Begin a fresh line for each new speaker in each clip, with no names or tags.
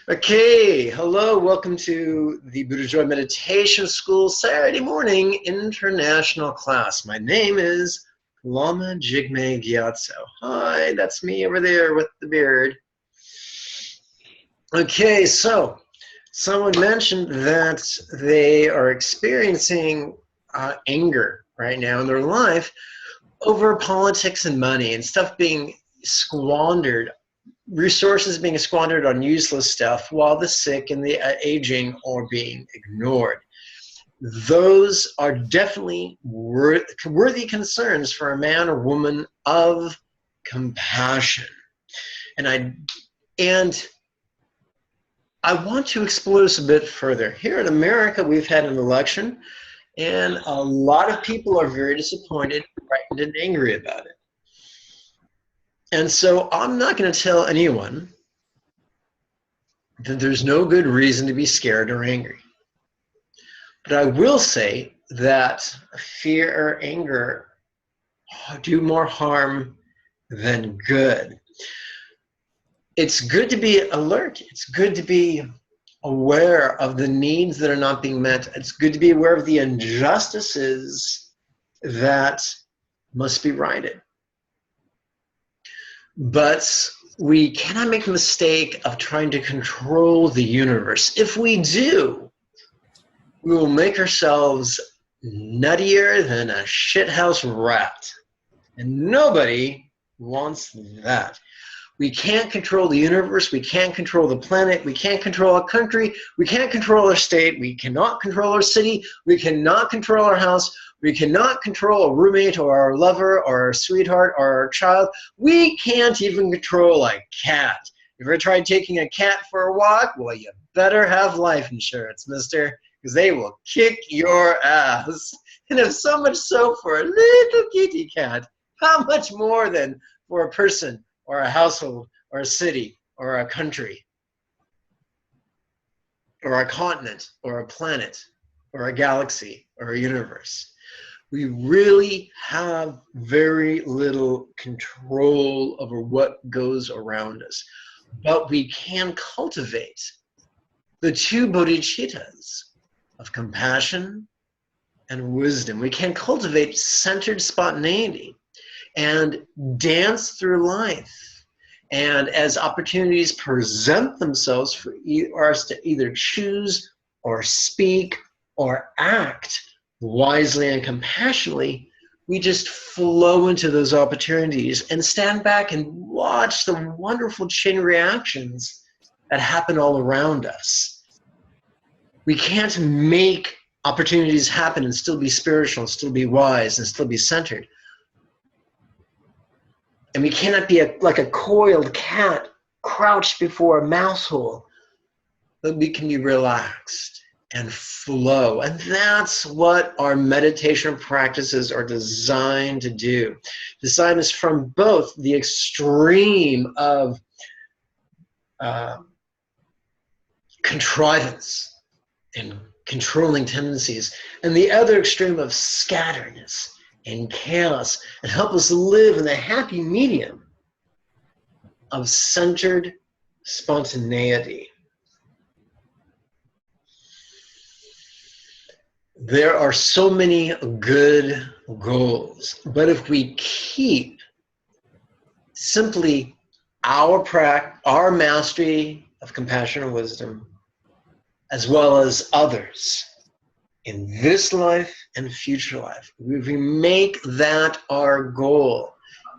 Okay, hello, welcome to the Buddha Joy Meditation School Saturday morning international class. My name is Lama Jigme Gyatso. Hi, that's me over there with the beard. Okay, so someone mentioned that they are experiencing anger right now in their life over politics and money and stuff being squandered, resources being squandered on useless stuff while the sick and the aging are being ignored. Those are definitely worthy concerns for a man or woman of compassion. And I want to explore this a bit further. Here in America, we've had an election, and a lot of people are very disappointed, frightened, and angry about it. And so I'm not going to tell anyone that there's no good reason to be scared or angry. But I will say that fear or anger do more harm than good. It's good to be alert. It's good to be aware of the needs that are not being met. It's good to be aware of the injustices that must be righted. But we cannot make the mistake of trying to control the universe. If we do, we will make ourselves nuttier than a shithouse rat. And nobody wants that. We can't control the universe. We can't control the planet. We can't control a country. We can't control our state. We cannot control our city. We cannot control our house. We cannot control a roommate or our lover or our sweetheart or our child. We can't even control a cat. If you ever tried taking a cat for a walk, well, you better have life insurance, mister, because they will kick your ass. And if so much so for a little kitty cat, how much more than for a person or a household or a city or a country or a continent or a planet or a galaxy or a universe? We really have very little control over what goes around us. But we can cultivate the two bodhicittas of compassion and wisdom. We can cultivate centered spontaneity and dance through life. And as opportunities present themselves for us to either choose or speak or act wisely and compassionately, we just flow into those opportunities and stand back and watch the wonderful chain reactions that happen all around us. We can't make opportunities happen and still be spiritual, and still be wise, and still be centered. And we cannot be like a coiled cat crouched before a mouse hole, but we can be relaxed and flow. And that's what our meditation practices are designed to do. Designed is from both the extreme of contrivance and controlling tendencies, and the other extreme of scatteredness and chaos, and help us live in the happy medium of centered spontaneity. There are so many good goals, but if we keep simply our mastery of compassion and wisdom, as well as others, in this life and future life, if we make that our goal,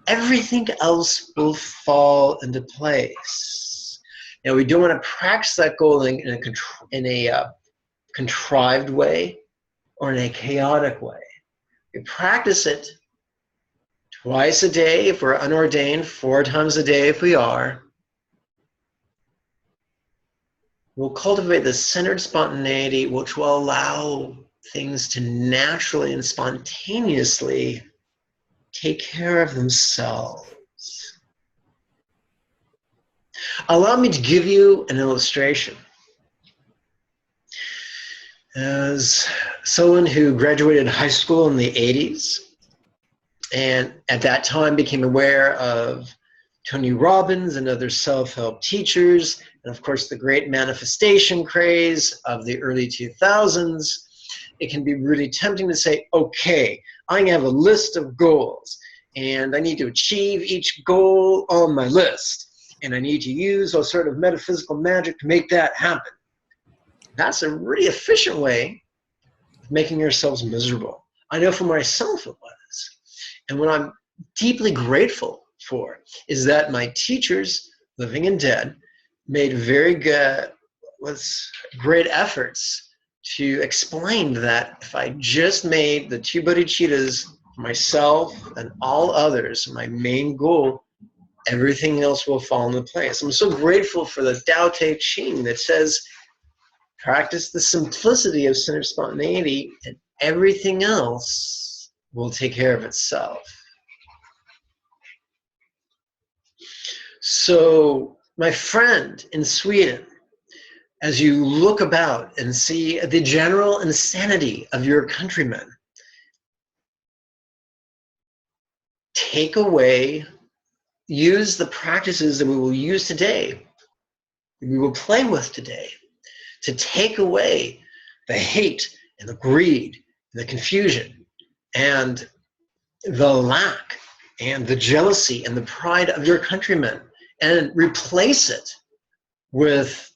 everything else will fall into place. Now, we don't want to practice that goal in a contrived way or in a chaotic way. We practice it twice a day if we're unordained, 4 times a day if we are. We'll cultivate the centered spontaneity, which will allow things to naturally and spontaneously take care of themselves. Allow me to give you an illustration. As someone who graduated high school in the 80s, and at that time became aware of Tony Robbins and other self-help teachers, and of course the great manifestation craze of the early 2000s, it can be really tempting to say, okay, I have a list of goals, and I need to achieve each goal on my list, and I need to use a sort of metaphysical magic to make that happen. That's a really efficient way of making yourselves miserable. I know for myself it was. And what I'm deeply grateful for is that my teachers, living and dead, made very good, great efforts to explain that if I just made the two bodhicittas, myself and all others, my main goal, everything else will fall into place. I'm so grateful for the Tao Te Ching that says, practice the simplicity of centered spontaneity and everything else will take care of itself. So, my friend in Sweden, as you look about and see the general insanity of your countrymen, take away, use the practices that we will use today, we will play with today, to take away the hate and the greed and the confusion and the lack and the jealousy and the pride of your countrymen, and replace it with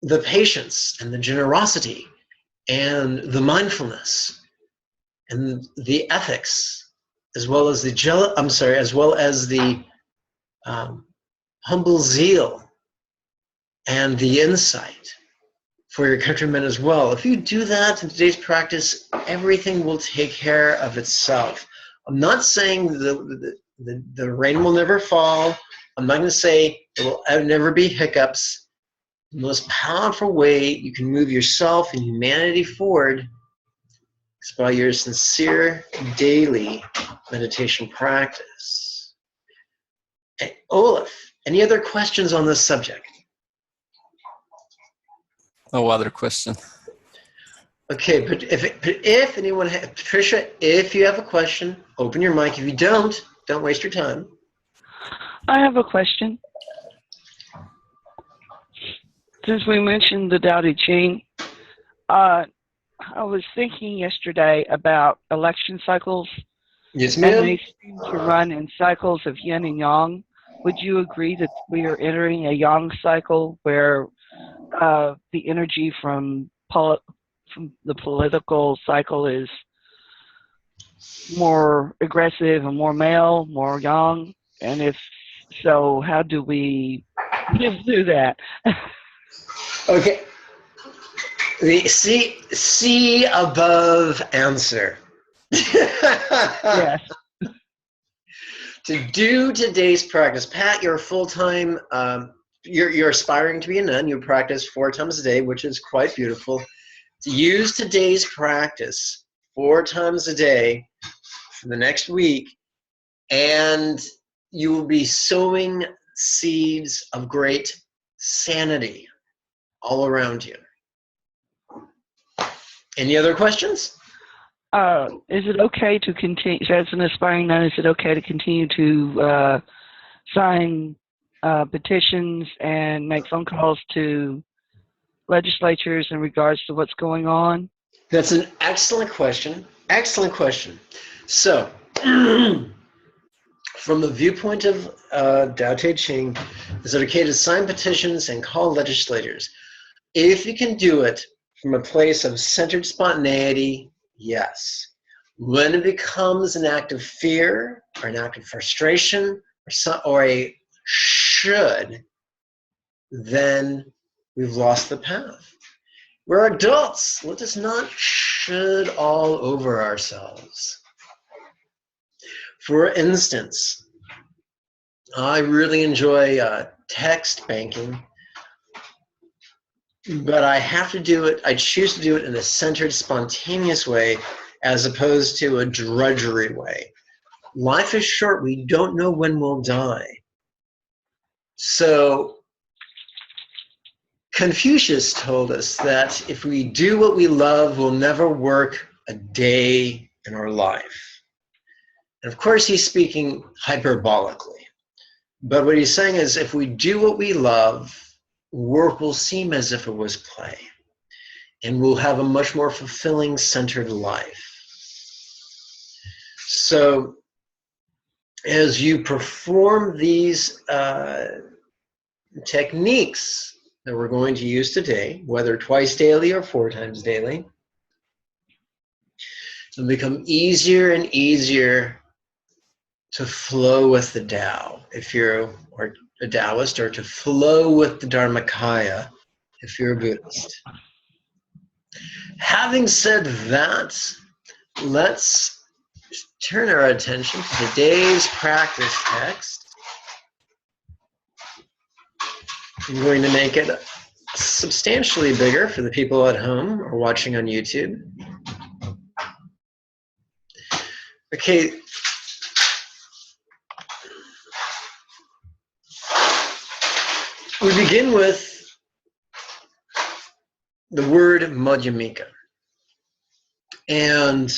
the patience and the generosity and the mindfulness and the ethics, as well as the humble zeal and the insight for your countrymen as well. If you do that in today's practice, everything will take care of itself. I'm not saying the rain will never fall. I'm not going to say there will never be hiccups. The most powerful way you can move yourself and humanity forward is by your sincere daily meditation practice. Hey, Olaf, any other questions on this subject?
No other question.
Okay, but if anyone, Patricia, if you have a question, open your mic. If you don't waste your time.
I have a question. Since we mentioned the Tao Te Ching, I was thinking yesterday about election cycles.
Yes,
and
ma'am.
they seem to run in cycles of yin and yang. Would you agree that we are entering a yang cycle where the energy from the political cycle is more aggressive and more male, more yang? And if so, how do we live through that?
Okay. The see above answer.
Yes.
To do today's practice, Pat, you're a full-time, you're aspiring to be a nun. You practice 4 times a day, which is quite beautiful. To use today's practice 4 times a day for the next week, and you will be sowing seeds of great sanity all around you. Any other questions?
Is it okay to continue, as an aspiring nun, is it okay to continue to sign petitions and make phone calls to legislatures in regards to what's going on?
That's an excellent question. Excellent question. So, from the viewpoint of Tao Te Ching, is it okay to sign petitions and call legislators? If you can do it from a place of centered spontaneity, yes. When it becomes an act of fear or an act of frustration or a should, then we've lost the path. We're adults. Let us not should all over ourselves. For instance, I really enjoy text banking, but I have to do it, I choose to do it in a centered, spontaneous way as opposed to a drudgery way. Life is short. We don't know when we'll die. So Confucius told us that if we do what we love, we'll never work a day in our life. And of course, he's speaking hyperbolically. But what he's saying is if we do what we love, work will seem as if it was play. And we'll have a much more fulfilling, centered life. So as you perform these techniques that we're going to use today, whether twice daily or 4 times daily, it'll become easier and easier to flow with the Tao, if you're a Taoist, or to flow with the Dharmakaya, if you're a Buddhist. Having said that, let's turn our attention to today's practice text. I'm going to make it substantially bigger for the people at home or watching on YouTube. Okay. We begin with the word Madhyamika. And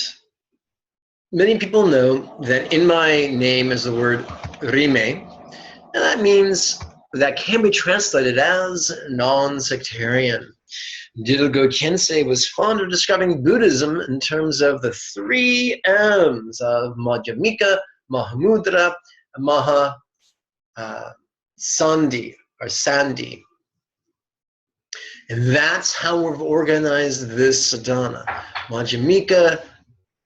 many people know that in my name is the word Rime, and that means that can be translated as non-sectarian. Dilgo Khyentse was fond of describing Buddhism in terms of the 3 M's of Madhyamika, Mahamudra, Maha Sandhi, or Sandhi. And that's how we've organized this sadhana. Madhyamika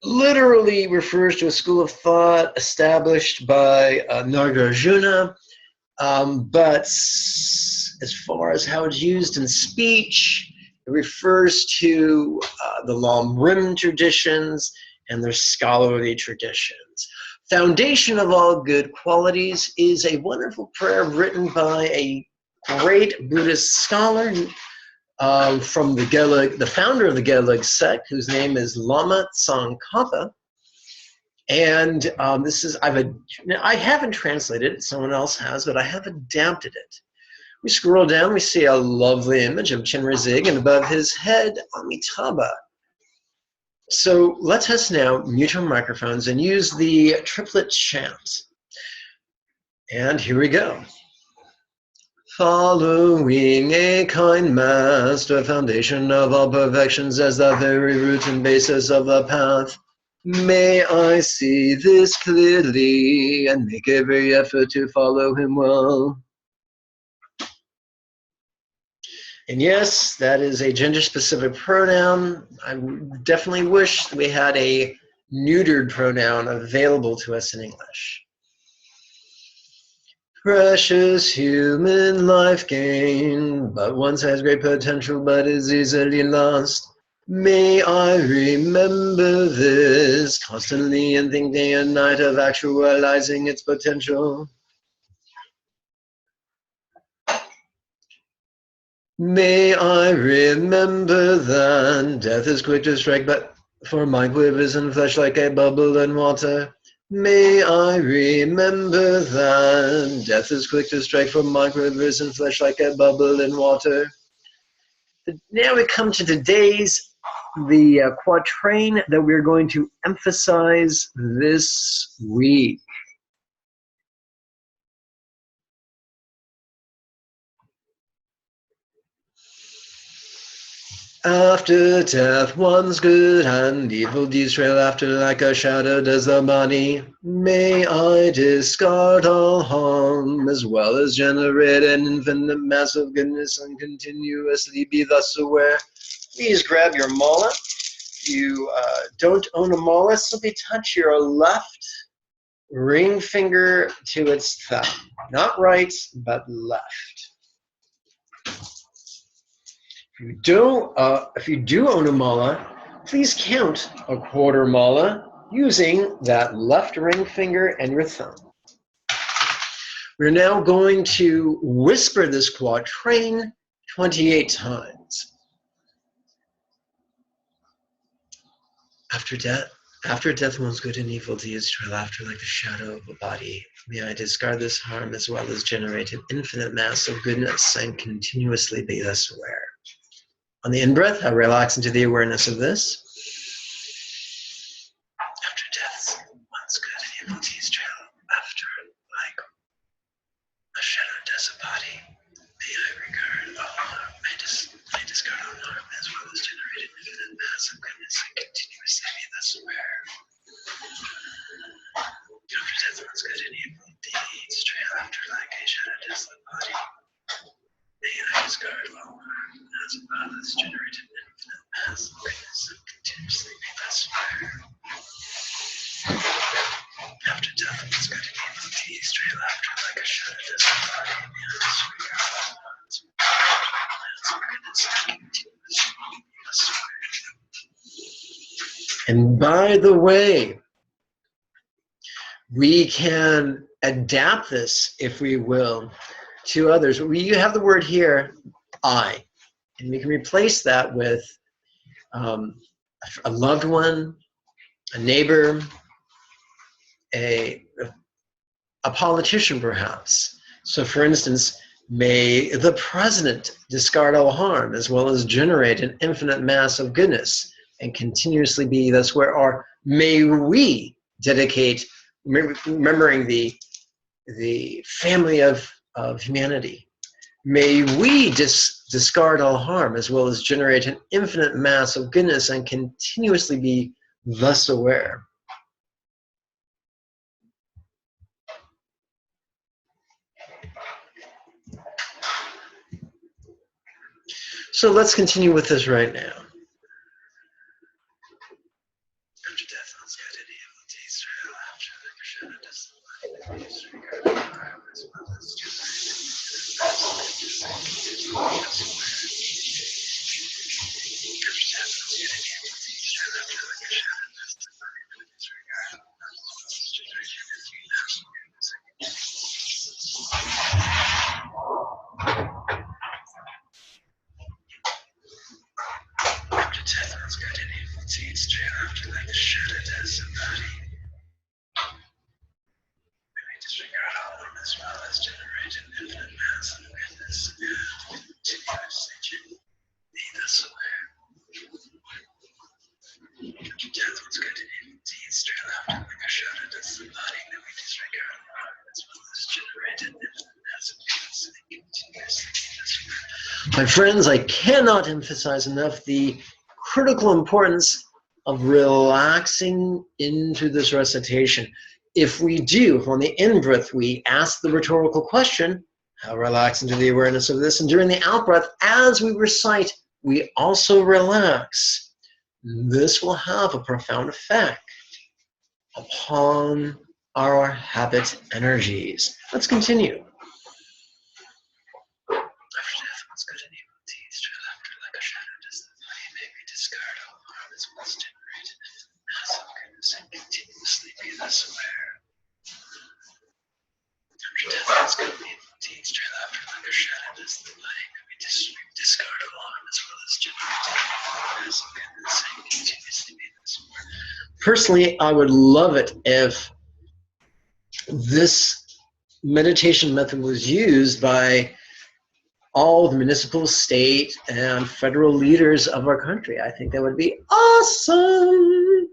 literally refers to a school of thought established by Nagarjuna, but as far as how it's used in speech, it refers to the Lam traditions and their scholarly traditions. Foundation of all good qualities is a wonderful prayer written by a great Buddhist scholar from the Gelag, the founder of the Gelag sect, whose name is Lama Tsongkhapa. And I haven't translated it, someone else has, but I have adapted it. We scroll down, we see a lovely image of Chenrezig, and above his head, Amitabha. So let us now mute our microphones and use the triplet chant. And here we go. Following a kind master, foundation of all perfections, as the very root and basis of the path, may I see this clearly and make every effort to follow him well. And yes, that is a gender-specific pronoun. I definitely wish we had a neutered pronoun available to us in English. Precious human life gain, but once has great potential, but is easily lost. May I remember this constantly and think day and night of actualizing its potential. May I remember that death is quick to strike, but for my quivers and flesh like a bubble in water. May I remember that death is quick to strike, for my quivers and flesh like a bubble in water. Now we come to the quatrain that we're going to emphasize this week. After death, one's good and evil deeds trail after like a shadow does the body. May I discard all harm, as well as generate an infinite mass of goodness and continuously be thus aware. Please grab your mala. If you don't own a mala, simply touch your left ring finger to its thumb. Not right, but left. If you do own a mala, please count a quarter mala using that left ring finger and your thumb. We're now going to whisper this quatrain 28 times. After death one's good and evil deeds trail after like the shadow of a body. May I discard this harm as well as generate an infinite mass of goodness and continuously be thus aware. On the in-breath, I relax into the awareness of this. After death, one's good and evil deeds trail after like discard all as a ballast generated infinite mass of goodness and continuously be less aware. After death, it's good to keep the teeth straight laughter like a shadow does the body in the eyes. And by the way, we can adapt this, if we will, to others. You have the word here, I, and we can replace that with a loved one, a neighbor, a politician, perhaps. So, for instance, may the president discard all harm as well as generate an infinite mass of goodness and continuously be thus where, or may we dedicate, remembering the family of humanity, may we discard all harm as well as generate an infinite mass of goodness and continuously be thus aware. So let's continue with this right now. After death, let's get it evil taste right after the shadow does the light. Disregard the harm as well as My friends, I cannot emphasize enough the critical importance of relaxing into this recitation. If we do, if on the in-breath we ask the rhetorical question, how relax into the awareness of this, and during the out-breath, as we recite, we also relax, this will have a profound effect upon our habit energies. Let's continue. Personally, I would love it if this meditation method was used by all the municipal, state, and federal leaders of our country. I think that would be awesome.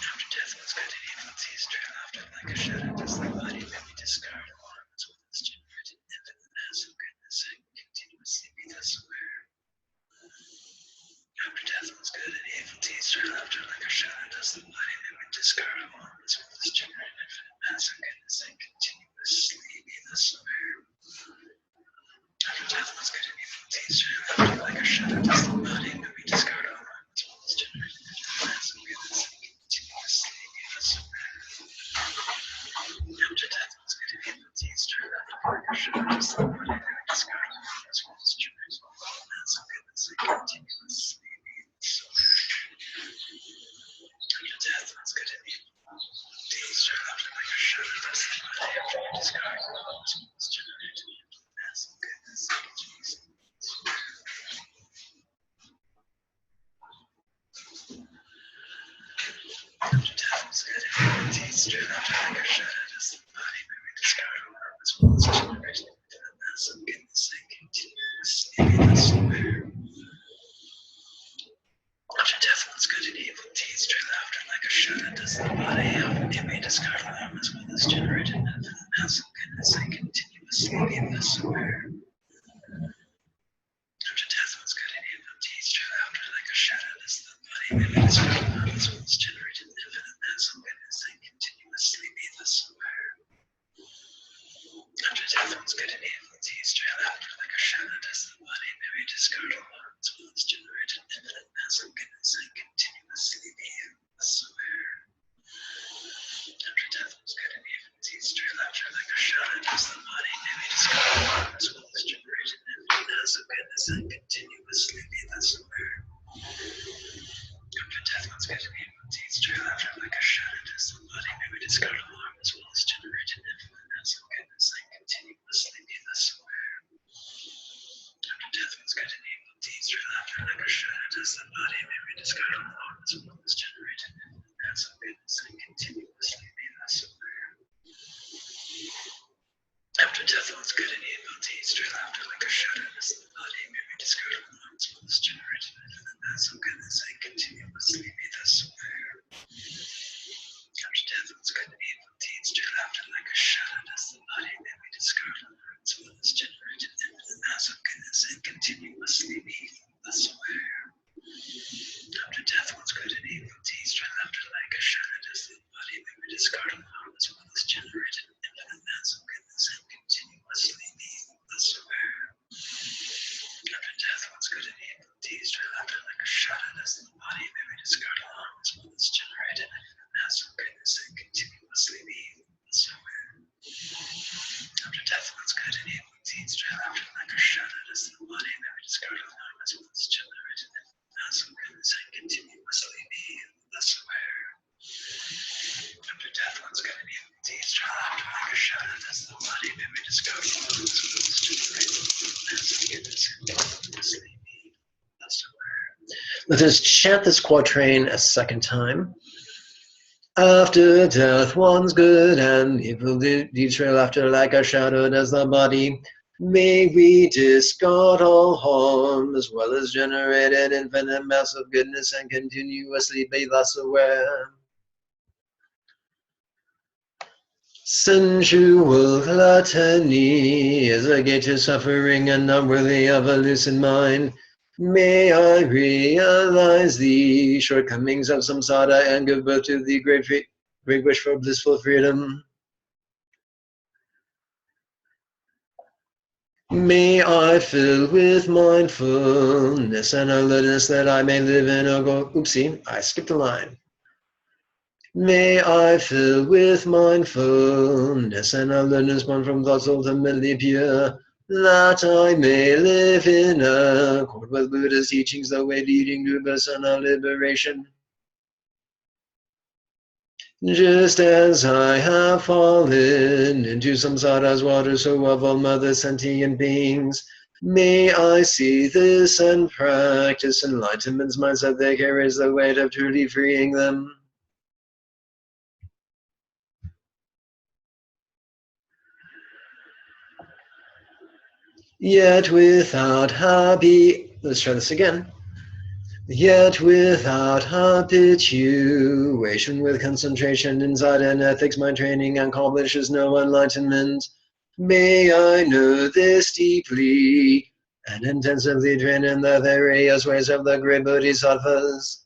After death, what's good and evil sees trail after like a shadow does the body, may we discard alarm as well as generate an infinite mass of goodness and continuously be thus aware. After death, what's good and evil sees trail after like a shadow does the body, may we discard alarm as well as generate an infinite mass of goodness and continuously be thus aware. After death, what's good and evil sees trail after like a shadow does the body, may we discard alarm as well as generate an infinite mass of goodness and continuously be thus aware. After death, what's good and evil sees trail after like a shadow does the body, may we discard alarm as well as generate an infinite mass of goodness and continuously be thus aware. After death, what's good and evil sees trail after like a shadow does the body, may we discard alarm as well as generate an infinite mass of goodness and continuously be thus aware. After death, what's good and evil sees trail after like a shadow does the body, may we discard alarm as well as generate an infinite mass of goodness and continuously be thus aware. After death, what's good and evil deeds trail after like a shadow does the body, it may discard alarm as well as generate an infinite mass of goodness and continuously be thus aware. After death, what's good and evil deeds trail after like a shadow does the body, may we discard alarm as well as generate an infinite mass of goodness and continuously be thus one's good and evil deeds, true laughter like a shadowness in the body, may we discard all norms, will this generate an infinite mass of goodness and continuously be thus aware. After death, one's good and evil deeds, true laughter like a shadowness in the body, may we discard all norms, will this generate an infinite mass of goodness and continuously be thus aware. After death, one's good and evil deeds, true laughter like a shadowness in the body, may we discard all norms, will this generate an infinite mass of goodness and continuously be thus aware. After death, one's good and evil deeds, true laughter like a shadowness in the body, may we discard all norms, will this generate an infinite mass of goodness and continuously be thus aware. After death, one's good and evil deeds, true laughter like a shadowness in the body, may we discard all norms, will this generate an infinite mass of goodness and continuously be thus aware. After death, one's good and evil deeds, true laughter like a shadowness in the body, may we discard all norms, will this generate an infinite mass of goodness and continuously be thus aware. Let us chant this quatrain a second time. After death, one's good and evil deeds trail after like a shadow does the body. May we discard all harm as well as generate an infinite mass of goodness and continuously be thus aware. Sensual gluttony is a gate to suffering and not worthy of a lucid mind. May I realize the shortcomings of samsara and give birth to the great wish for blissful freedom. May I fill with mindfulness and alertness that I may live in a oopsie, I skipped a line. May I fill with mindfulness and alertness born from thoughts ultimately pure, that I may live in accord with Buddha's teachings, the way leading to personal liberation. Just as I have fallen into samsara's water, so of all mother sentient beings, may I see this and practice enlightenment's mindset that carries the weight of truly freeing them. Yet without let's try this again. Yet without habituation, with concentration, insight, and ethics, my training accomplishes no enlightenment. May I know this deeply and intensively train in the various ways of the great bodhisattvas.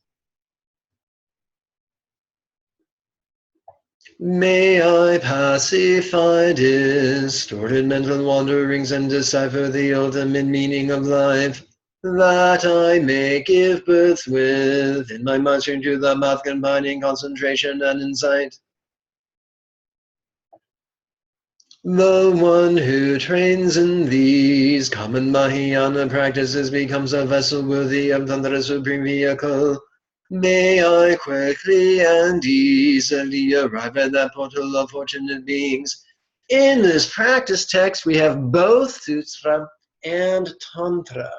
May I pacify distorted mental wanderings and decipher the ultimate meaning of life, that I may give birth within my mind to the mouth, combining concentration and insight. The one who trains in these common Mahayana practices becomes a vessel worthy of Tantra's supreme vehicle. May I quickly and easily arrive at that portal of fortunate beings. In this practice text, we have both Sutra and Tantra.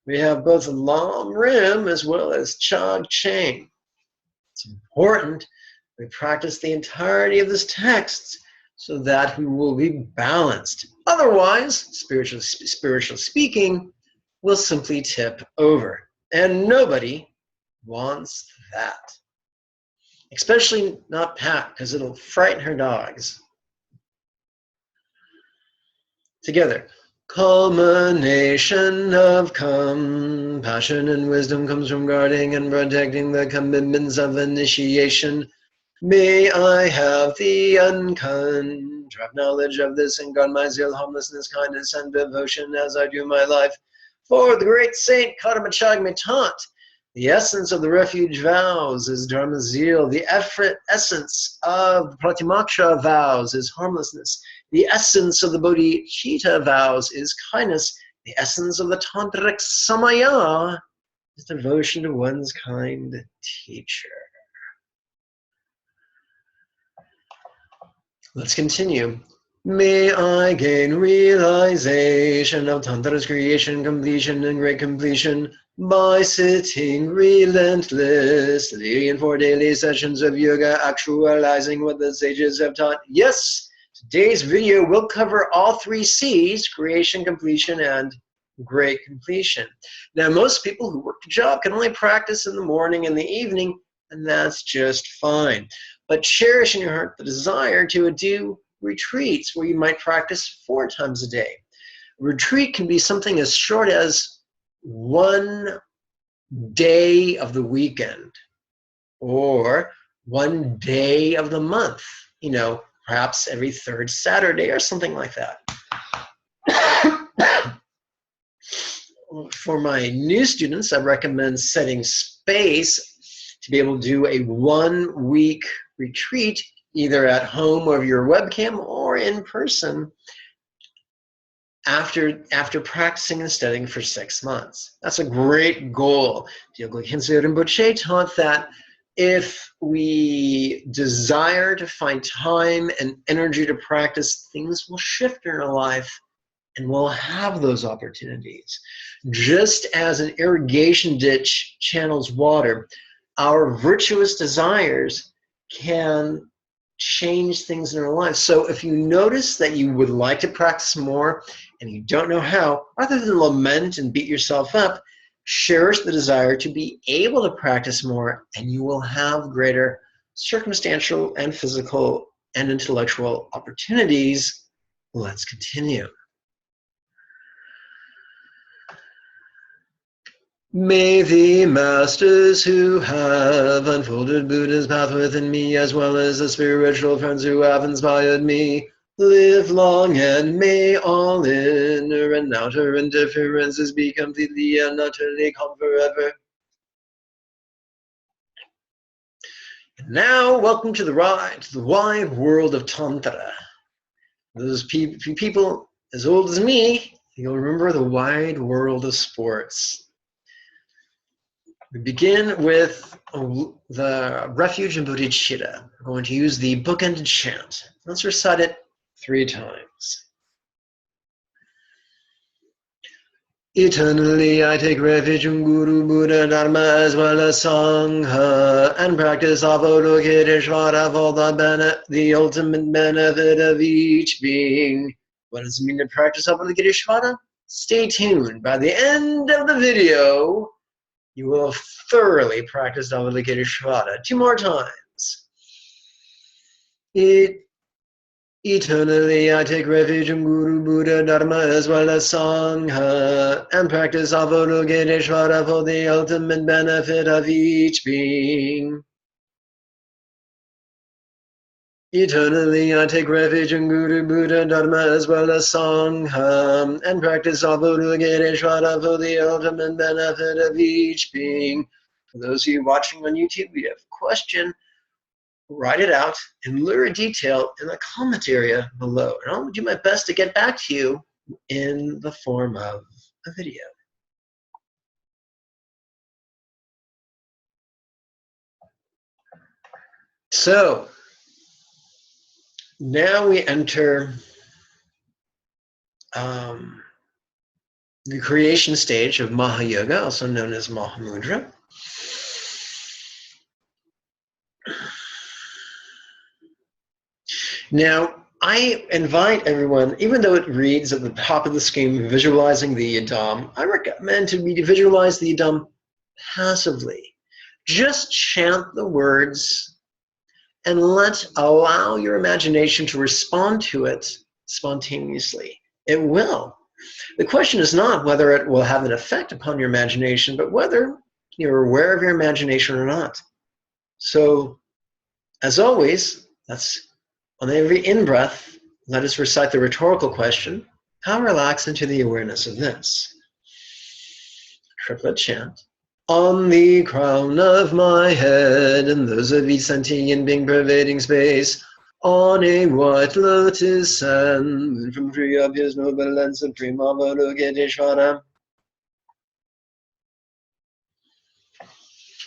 We have both Lam Rim as well as Chag Cheng. It's important we practice the entirety of this text so that we will be balanced. Otherwise, spiritual speaking, we'll simply tip over. And nobody wants that. Especially not Pat, because it'll frighten her dogs. Together. Culmination of compassion and wisdom comes from guarding and protecting the commitments of initiation. May I have the uncontracted knowledge of this and guard my zeal, harmlessness, kindness, and devotion as I do my life. For the great saint Karmachagme taught, the essence of the refuge vows is dharma zeal. The essence of the Pratimoksha vows is harmlessness. The essence of the Bodhicitta vows is kindness. The essence of the Tantric Samaya is devotion to one's kind teacher. Let's continue. May I gain realization of Tantra's creation, completion, and great completion by sitting relentlessly in 4 daily sessions of yoga, actualizing what the sages have taught. Yes, Today's video will cover all 3 C's, creation, completion, and great completion. Now, most people who work a job can only practice in the morning and the evening, and that's just fine. But cherish in your heart the desire to do retreats where you might practice 4 times a day. A retreat can be something as short as 1 day of the weekend or 1 day of the month, you know, perhaps every 3rd Saturday or something like that. For my new students, I recommend setting space to be able to do a 1-week retreat, either at home over your webcam or in person, after practicing and studying for 6 months. That's a great goal. Gyatso Rinpoche taught that if we desire to find time and energy to practice, things will shift in our life and we'll have those opportunities. Just as an irrigation ditch channels water, our virtuous desires can change things in our lives. So if you notice that you would like to practice more and you don't know how, rather than lament and beat yourself up, cherish the desire to be able to practice more, and you will have greater circumstantial and physical and intellectual opportunities. Let's continue. May the masters who have unfolded Buddha's path within me, as well as the spiritual friends who have inspired me, live long, and may all inner and outer interferences be completely and utterly calm forever. And now, welcome to the ride to the wide world of Tantra. Those people as old as me, you'll remember the wide world of sports. We begin with the refuge in bodhicitta. We're going to use the bookended chant. Let's recite it 3 times. Eternally I take refuge in Guru, Buddha, Dharma, as well as Sangha, and practice Avalokiteshvara for the ultimate benefit of each being. What does it mean to practice Avalokiteshvara? Stay tuned. By the end of the video, you will have thoroughly practiced Avalokiteshvara 2 more times. Eternally I take refuge in Guru, Buddha, Dharma, as well as Sangha, and practice Avalokiteshvara for the ultimate benefit of each being. Eternally I take refuge in Guru, Buddha, Dharma, as well as Sangha, and practice Avalokiteshvara for the ultimate benefit of each being. For those of you watching on YouTube, if you have a question, write it out in lurid detail in the comment area below. And I'll do my best to get back to you in the form of a video. So, now we enter the creation stage of Mahayoga, also known as Mahamudra. Now, I invite everyone, even though it reads at the top of the screen, visualizing the yidam, I recommend to visualize the yidam passively. Just chant the words and allow your imagination to respond to it spontaneously. It will. The question is not whether it will have an effect upon your imagination, but whether you're aware of your imagination or not. So, as always, on every in-breath, let us recite the rhetorical question, how relax into the awareness of this? Triplet chant. On the crown of my head, and those of each sentient being pervading space, on a white lotus sand, moon from free obvious noble and supreme Avalokiteshvara.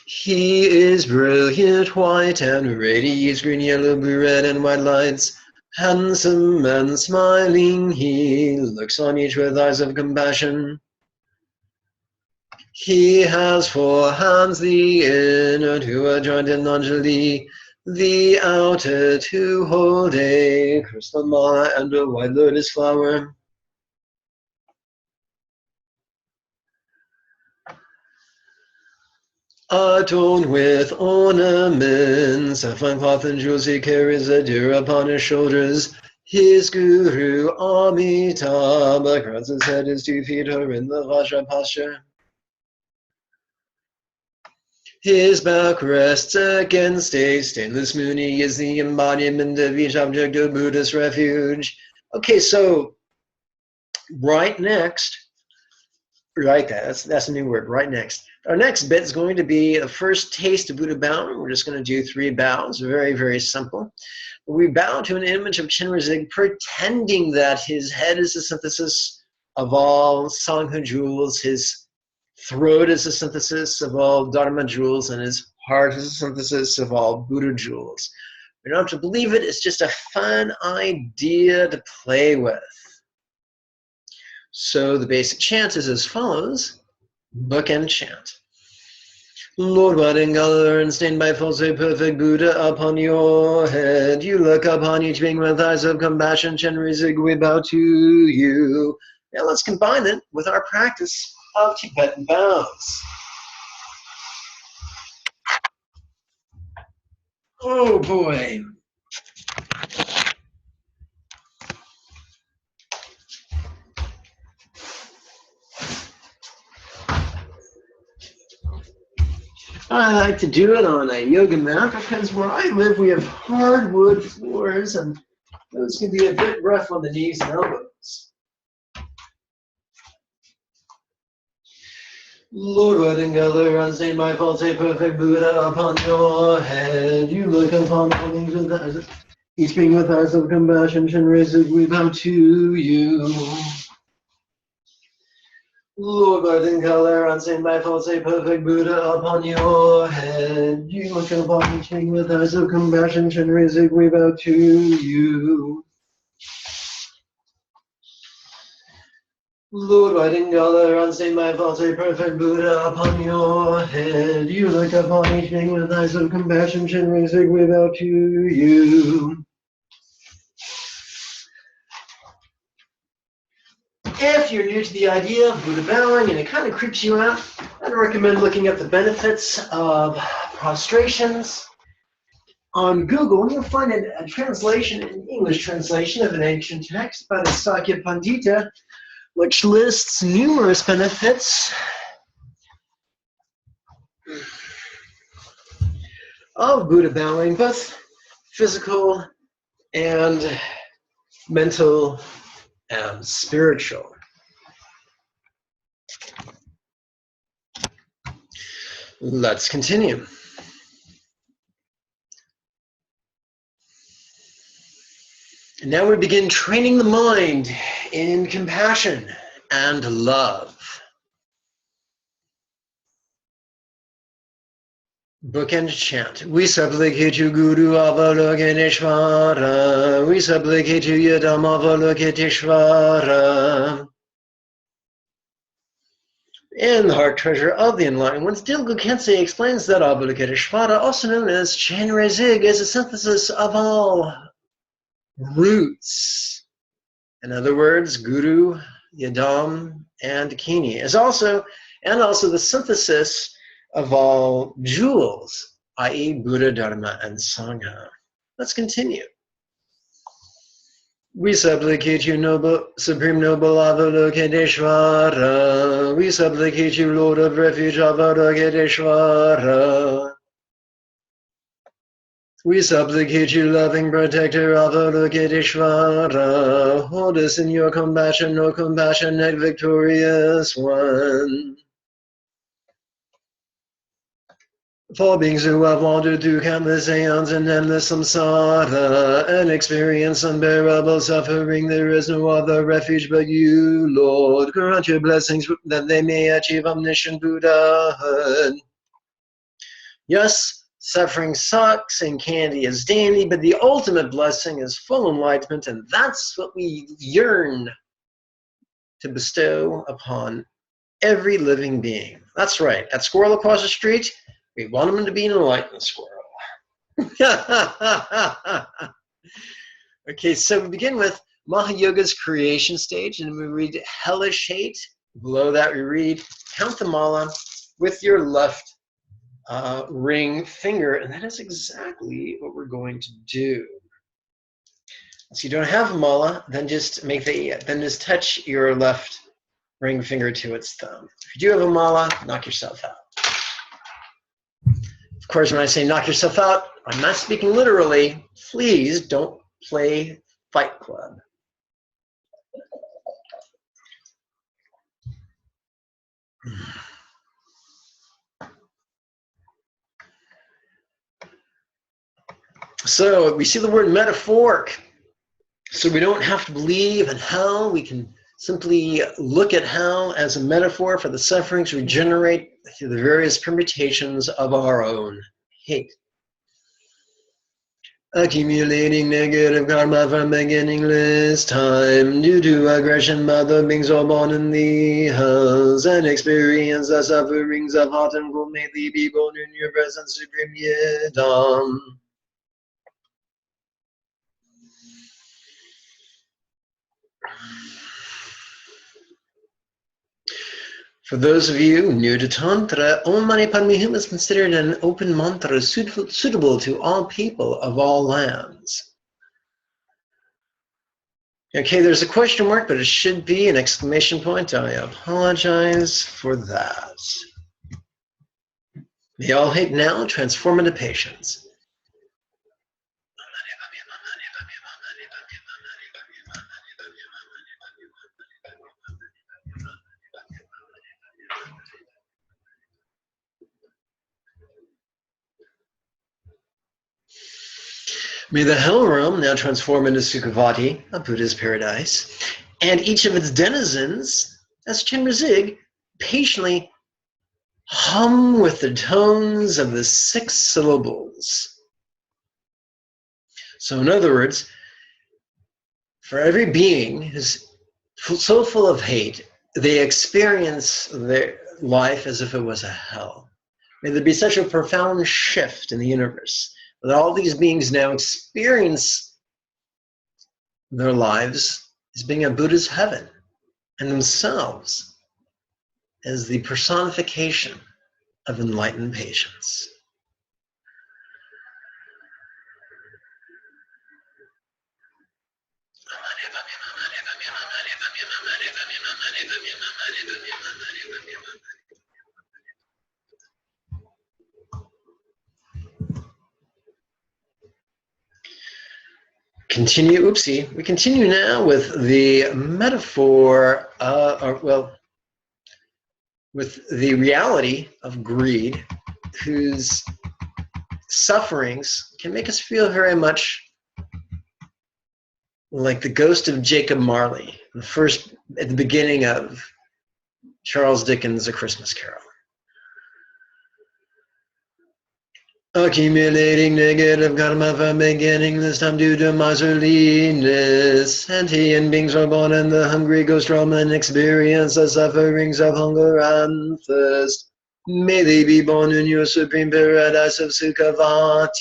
He is brilliant white and radiates green, yellow, blue, red, and white lights. Handsome and smiling, he looks on each with eyes of compassion. He has 4 hands, the inner 2 are joined in Anjali. the outer to hold a crystal mala and a white lotus flower. Adorned with ornaments, a fine cloth and jewels, he carries a deer upon his shoulders. His guru, Amitabha, crowns his head, his 2 feet are in the Vajra posture. His back rests against a stainless moon. He is the embodiment of each object of Buddhist refuge. Okay, so right next, that's a new word, right next. Our next bit is going to be the first taste of Buddha bowing. We're just going to do 3 bows, very, very simple. We bow to an image of Chenrezig, pretending that his head is the synthesis of all Sangha jewels, his throat is a synthesis of all Dharma jewels, and his heart is a synthesis of all Buddha jewels. You don't have to believe it, it's just a fun idea to play with. So the basic chant is as follows, bookend chant. Lord, what in color and stained by false perfect Buddha upon your head. You look upon each being with eyes of compassion, Chenrezig, we bow to you. Now let's combine it with our practice of Tibetan bows. Oh boy. I like to do it on a yoga mat because where I live we have hardwood floors and those can be a bit rough on the knees and elbows. Lord, what in color, unstained by faults, a perfect Buddha upon your head. You look upon all things with eyes, each being with eyes of compassion, Chenrezig, we bow to you. Lord, what in color, unstained by faults, a perfect Buddha upon your head. You look upon each being with eyes of compassion, Chenrezig, we bow to you. Lord, white in color, unstained by faults, a perfect Buddha upon your head. You look upon each being with eyes of compassion, Chenrezig, we bow to you. If you're new to the idea of Buddha bowing and it kind of creeps you out, I'd recommend looking at the benefits of prostrations. On Google, you'll find a translation, an English translation of an ancient text by the Sakya Pandita, which lists numerous benefits of Buddha bowing, both physical and mental and spiritual. Let's continue. And now we begin training the mind in compassion and love. Bookend chant. We supplicate you, Guru Avalokiteshvara. We supplicate you, Yadam Avalokiteshvara. In the Heart Treasure of the Enlightened Ones, Dilgo Khyentse explains that Avalokiteshvara, also known as Chenrezig, is a synthesis of all roots. In other words, Guru, Yadam, and Kini is also the synthesis of all jewels, i.e. Buddha, Dharma, and Sangha. Let's continue. We supplicate you, Supreme Noble Avalokiteshvara. We supplicate you, Lord of Refuge Avalokiteshvara. We supplicate you, loving protector Avalokiteshvara. Hold us in your compassion, O compassionate, victorious one. For beings who have wandered through countless aeons and endless samsara and experienced unbearable suffering, there is no other refuge but you, Lord. Grant your blessings that they may achieve omniscient Buddhahood. Yes, suffering sucks and candy is dandy, but the ultimate blessing is full enlightenment, and that's what we yearn to bestow upon every living being. That's right. That squirrel across the street, we want him to be an enlightened squirrel. Okay, so we begin with Mahayoga's creation stage, and we read hellish hate. Below that, we read count the mala with your left ring finger, and that is exactly what we're going to do. So you don't have a mala, then just touch your left ring finger to its thumb. If you do have a mala, knock yourself out. Of course, when I say knock yourself out, I'm not speaking literally. Please don't play Fight Club. So we see the word metaphoric. So we don't have to believe in hell. We can simply look at hell as a metaphor for the sufferings we generate through the various permutations of our own hate. Accumulating negative karma from beginningless time due to aggression by the beings all born in the hells and experience the sufferings of hot and cold. May they be born in your presence, supreme Yedam. For those of you new to Tantra, Om Mani Padme Hum is considered an open mantra suitable to all people of all lands. Okay, there's a question mark, but it should be an exclamation point. I apologize for that. May all hate now transform into patience. May the hell realm now transform into Sukhavati, a Buddha's paradise, and each of its denizens, as Chenrezig, patiently hum with the tones of the 6 syllables. So in other words, for every being who's so full of hate, they experience their life as if it was a hell. May there be such a profound shift in the universe that all these beings now experience their lives as being a Buddha's heaven and themselves as the personification of enlightened patience. We continue now with the metaphor, with the reality of greed, whose sufferings can make us feel very much like the ghost of Jacob Marley, at the beginning of Charles Dickens' A Christmas Carol. Accumulating negative karma from beginning, this time due to miserliness. Sentient beings are born in the hungry ghost realm and experience the sufferings of hunger and thirst. May they be born in your supreme paradise of Sukhavati.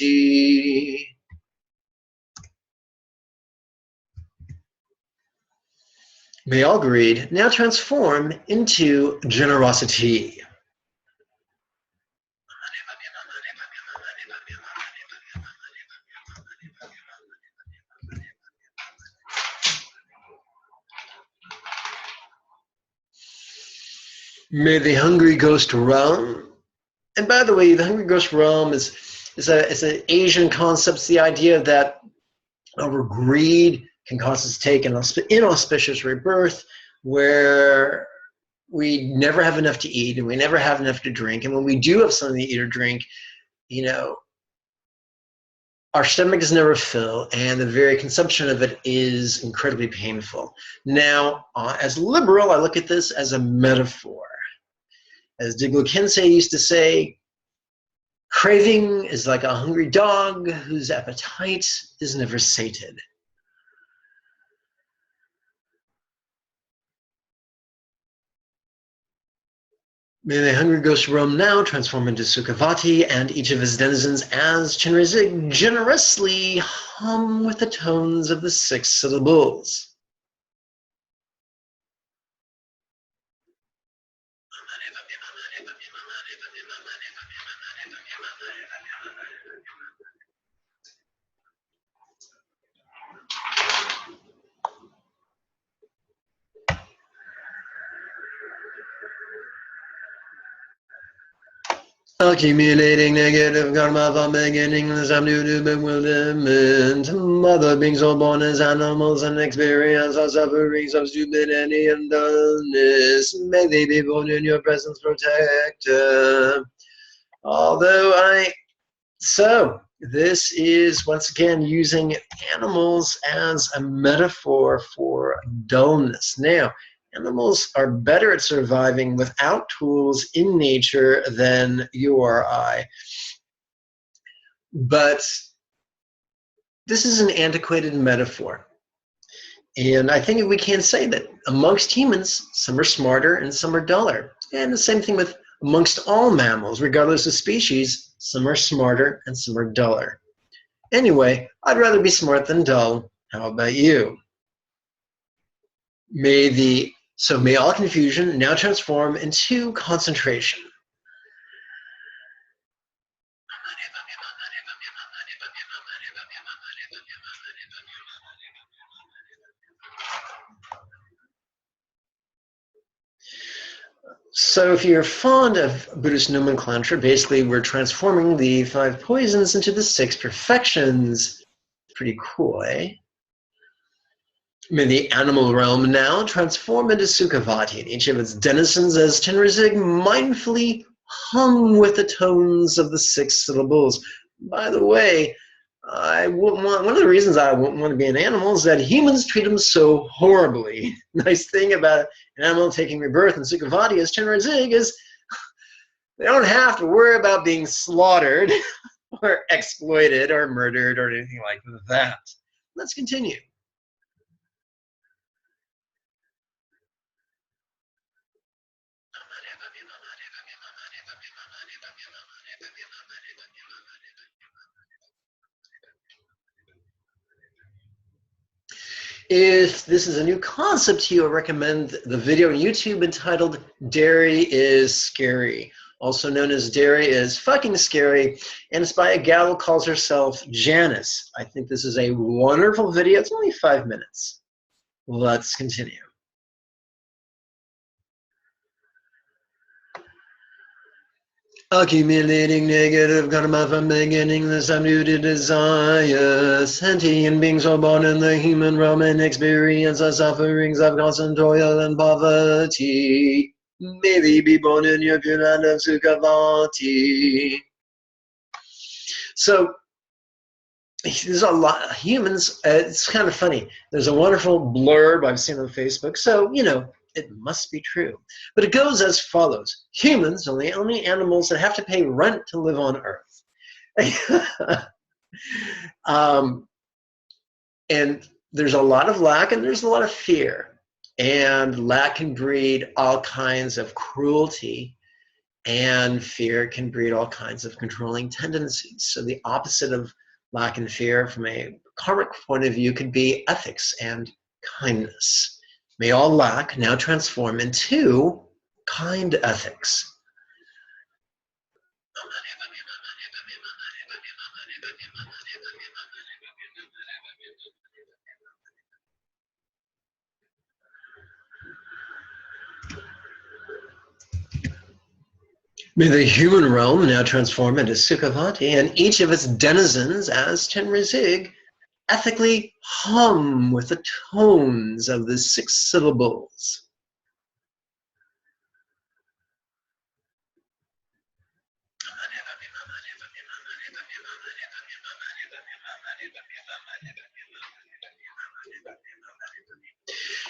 May all greed now transform into generosity. May the hungry ghost realm, and by the way, the hungry ghost realm is an Asian concept. It's the idea that our greed can cause us to take an inauspicious rebirth where we never have enough to eat and we never have enough to drink. And when we do have something to eat or drink, our stomachs never fill, and the very consumption of it is incredibly painful. Now, as liberal, I look at this as a metaphor. As Diglo Kensei used to say, craving is like a hungry dog whose appetite is never sated. May the hungry ghost roam now, transform into Sukhavati, and each of his denizens as Chenrezig generously hum with the tones of the 6 syllables. Accumulating negative karma from beginning as I'm new to bewilderment. Mother being so born as animals and experience our sufferings of stupidity and dullness. May they be born in your presence, protector. So this is once again using animals as a metaphor for dullness. Now, animals are better at surviving without tools in nature than you or I. But this is an antiquated metaphor. And I think we can say that amongst humans, some are smarter and some are duller. And the same thing with amongst all mammals, regardless of species, some are smarter and some are duller. Anyway, I'd rather be smart than dull. How about you? May all confusion now transform into concentration. So if you're fond of Buddhist nomenclature, basically we're transforming the 5 poisons into the 6 perfections. Pretty cool, eh? May the animal realm now transform into Sukhavati, and each of its denizens as Chenrezig mindfully hum with the tones of the 6 syllables. By the way, one of the reasons I wouldn't want to be an animal is that humans treat them so horribly. Nice thing about an animal taking rebirth in Sukhavati as Chenrezig is they don't have to worry about being slaughtered or exploited or murdered or anything like that. Let's continue. If this is a new concept to you, I recommend the video on YouTube entitled Dairy is Scary, also known as Dairy is Fucking Scary, and it's by a gal who calls herself Janice. I think this is a wonderful video. It's only 5 minutes. Let's continue. Accumulating negative karma from beginning, the subdued desires. Sentient beings are born in the human realm and experience the sufferings of constant toil and poverty. May they be born in your pure land of Sukhavati. So, there's a lot of humans. It's kind of funny. There's a wonderful blurb I've seen on Facebook. So, it must be true. But it goes as follows. Humans are the only animals that have to pay rent to live on Earth. And there's a lot of lack and there's a lot of fear. And lack can breed all kinds of cruelty, and fear can breed all kinds of controlling tendencies. So the opposite of lack and fear from a karmic point of view could be ethics and kindness. May all lack now transform into kind ethics. May the human realm now transform into Sukhavati, and each of its denizens as Chenrezig ethically hum with the tones of the 6 syllables.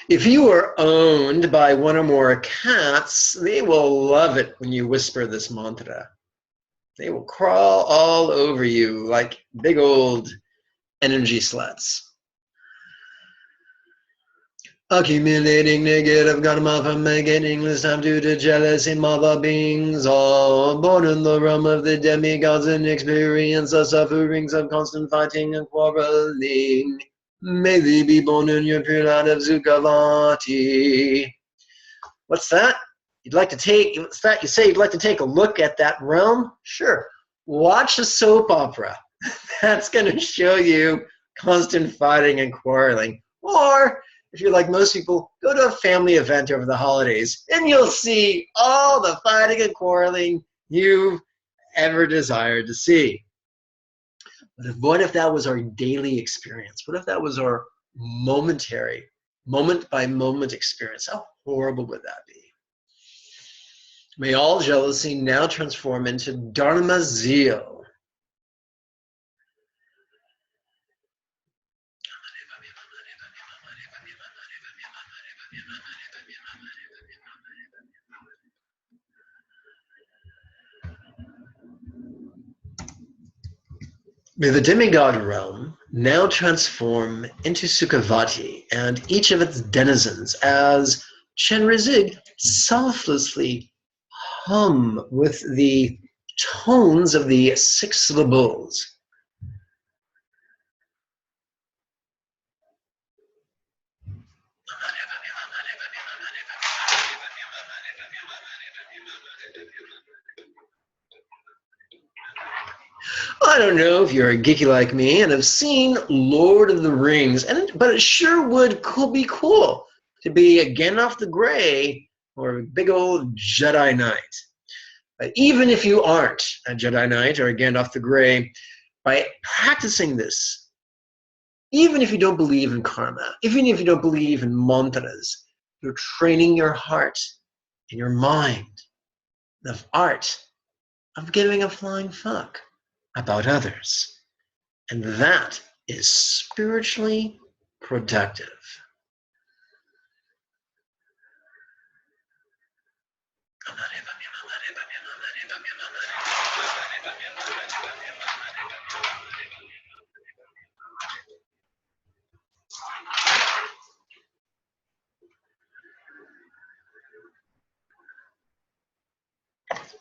If you are owned by one or more cats, they will love it when you whisper this mantra. They will crawl all over you like big old energy sluts. Accumulating negative karma from making this time due to jealousy, mother beings all born in the realm of the demigods and experience the sufferings of constant fighting and quarreling. May they be born in your pure land of Sukhavati. What's that? You'd like to take, what's that? You say you'd like to take a look at that realm? Sure. Watch a soap opera. That's going to show you constant fighting and quarreling. Or, if you're like most people, go to a family event over the holidays and you'll see all the fighting and quarreling you've ever desired to see. But what if that was our daily experience? What if that was our momentary, moment by moment experience? How horrible would that be? May all jealousy now transform into Dharma zeal. May the demigod realm now transform into Sukhavati and each of its denizens as Chenrezig selflessly hum with the tones of the 6 syllables. I don't know if you're a geeky like me and have seen Lord of the Rings, but it sure would be cool to be a Gandalf the Grey or a big old Jedi Knight. But even if you aren't a Jedi Knight or a Gandalf the Grey, by practicing this, even if you don't believe in karma, even if you don't believe in mantras, you're training your heart and your mind, the art of giving a flying fuck about others. And that is spiritually productive.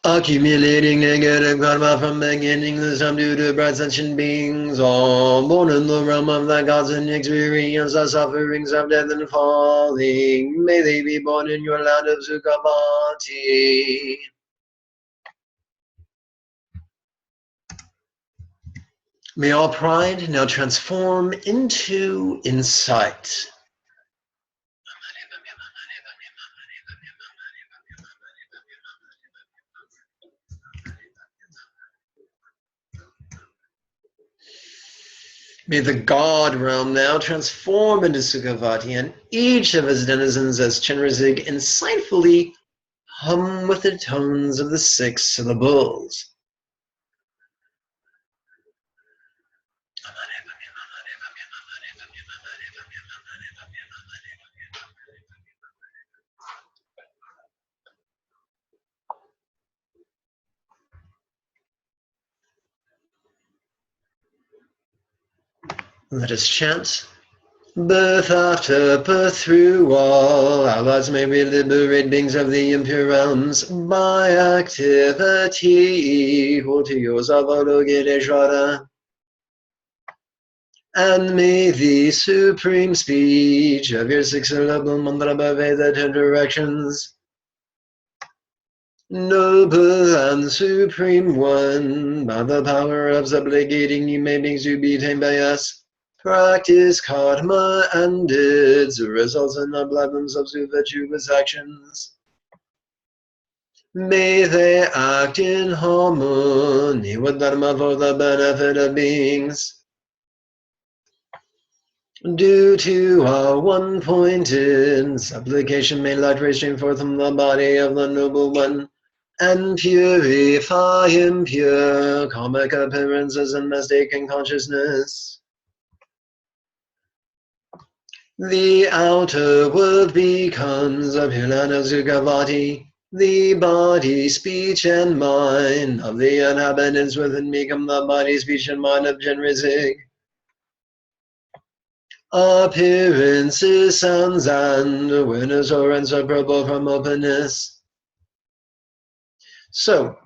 Accumulating negative karma from beginning the sum due to bright sentient beings, all born in the realm of the gods and experience the sufferings of death and falling. May they be born in your land of Sukhavati. May all pride now transform into insight. May the God realm now transform into Sukhavati, and each of its denizens as Chenrezig insightfully hum with the tones of the 6 syllables. Let us chant. Birth after birth through all our lives may we liberate beings of the impure realms by activity. And may the supreme speech of your 6-syllable mantra pervade the 10 directions. Noble and supreme one, by the power of subligating you may beings to be tamed by us. Practice karma and its results in the blessings of virtuous actions. May they act in harmony with Dharma for the benefit of beings. Due to our one-pointed supplication, may light rays stream forth from the body of the noble one, and purify impure karmic appearances and mistaken consciousness. The outer world becomes a pure land of Sukhavati. The body, speech, and mind of the inhabitants within become the body, speech, and mind of Chenrezig. Appearances sounds and awareness are inseparable from openness. So,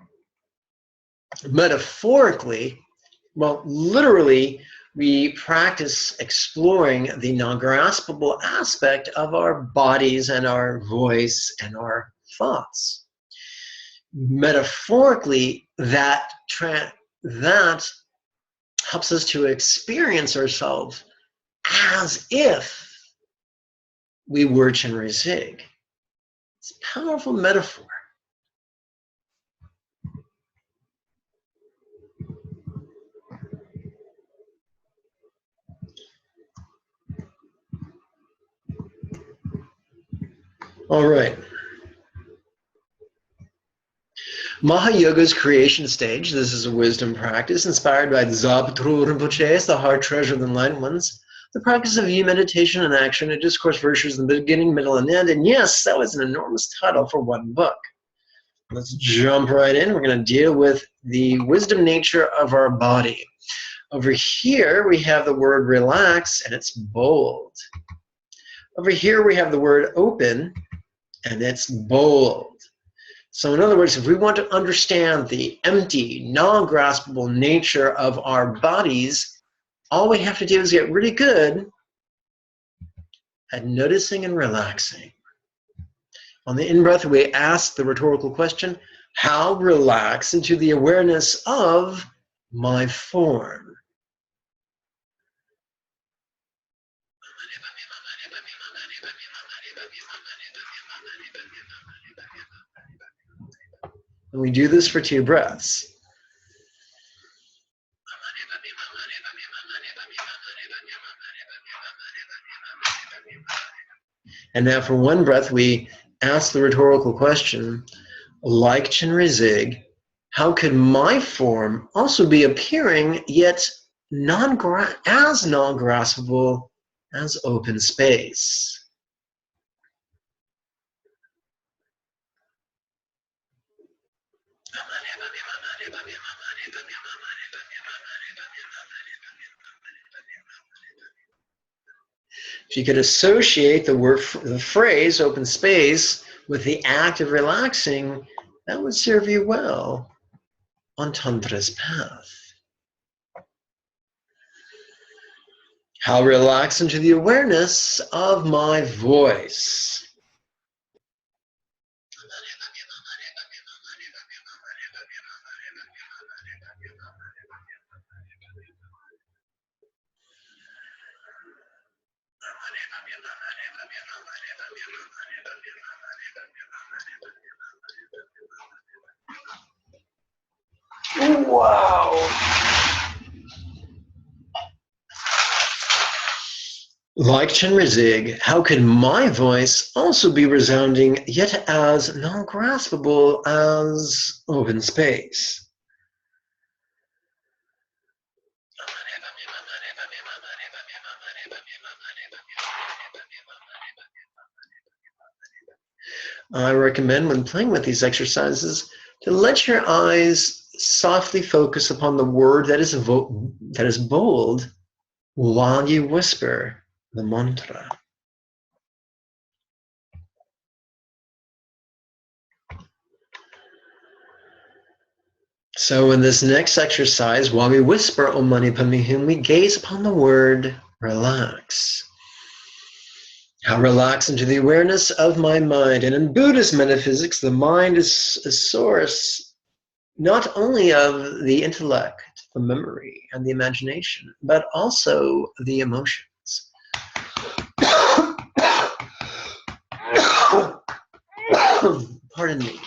metaphorically, well, literally, we practice exploring the non-graspable aspect of our bodies and our voice and our thoughts. Metaphorically, that helps us to experience ourselves as if we were Chenrezig. It's a powerful metaphor. All right. Mahayoga's creation stage. This is a wisdom practice inspired by the Zapatru Rinpoche's, the heart treasure of the enlightened ones. The practice of you, meditation and action, a discourse virtues in the beginning, middle, and end. And yes, that was an enormous title for one book. Let's jump right in. We're going to deal with the wisdom nature of our body. Over here, we have the word relax, and it's bold. Over here, we have the word open, and it's bold. So in other words, if we want to understand the empty, non-graspable nature of our bodies, all we have to do is get really good at noticing and relaxing. On the in-breath, we ask the rhetorical question, how relax into the awareness of my form? And we do this for 2 breaths. And now for 1 breath, we ask the rhetorical question, like Chenrezig, how could my form also be appearing yet as non-graspable as open space? If you could associate the phrase open space with the act of relaxing, that would serve you well on Tantra's path. How relax into the awareness of my voice. Wow. Like Chenrezig, how can my voice also be resounding yet as non-graspable as open space? I recommend when playing with these exercises to let your eyes softly focus upon the word that is bold while you whisper the mantra. So in this next exercise, while we whisper Om Mani Padme Hum, we gaze upon the word relax. How relax into the awareness of my mind. And in Buddhist metaphysics, the mind is a source not only of the intellect, the memory, and the imagination, but also the emotions. Pardon me.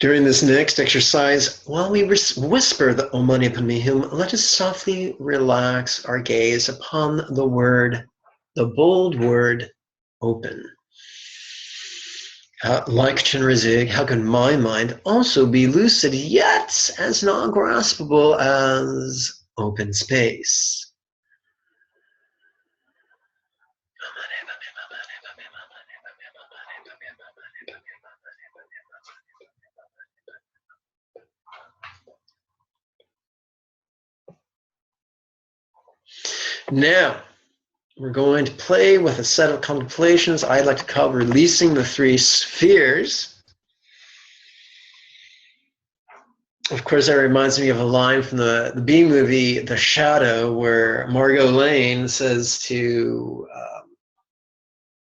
During this next exercise, while we whisper the Om Mani Padme Hum, let us softly relax our gaze upon the bold word, open. Like Chenrezig, how can my mind also be lucid yet as non-graspable as open space? Now, we're going to play with a set of contemplations I'd like to call releasing the three spheres. Of course, that reminds me of a line from the B movie, The Shadow, where Margot Lane says to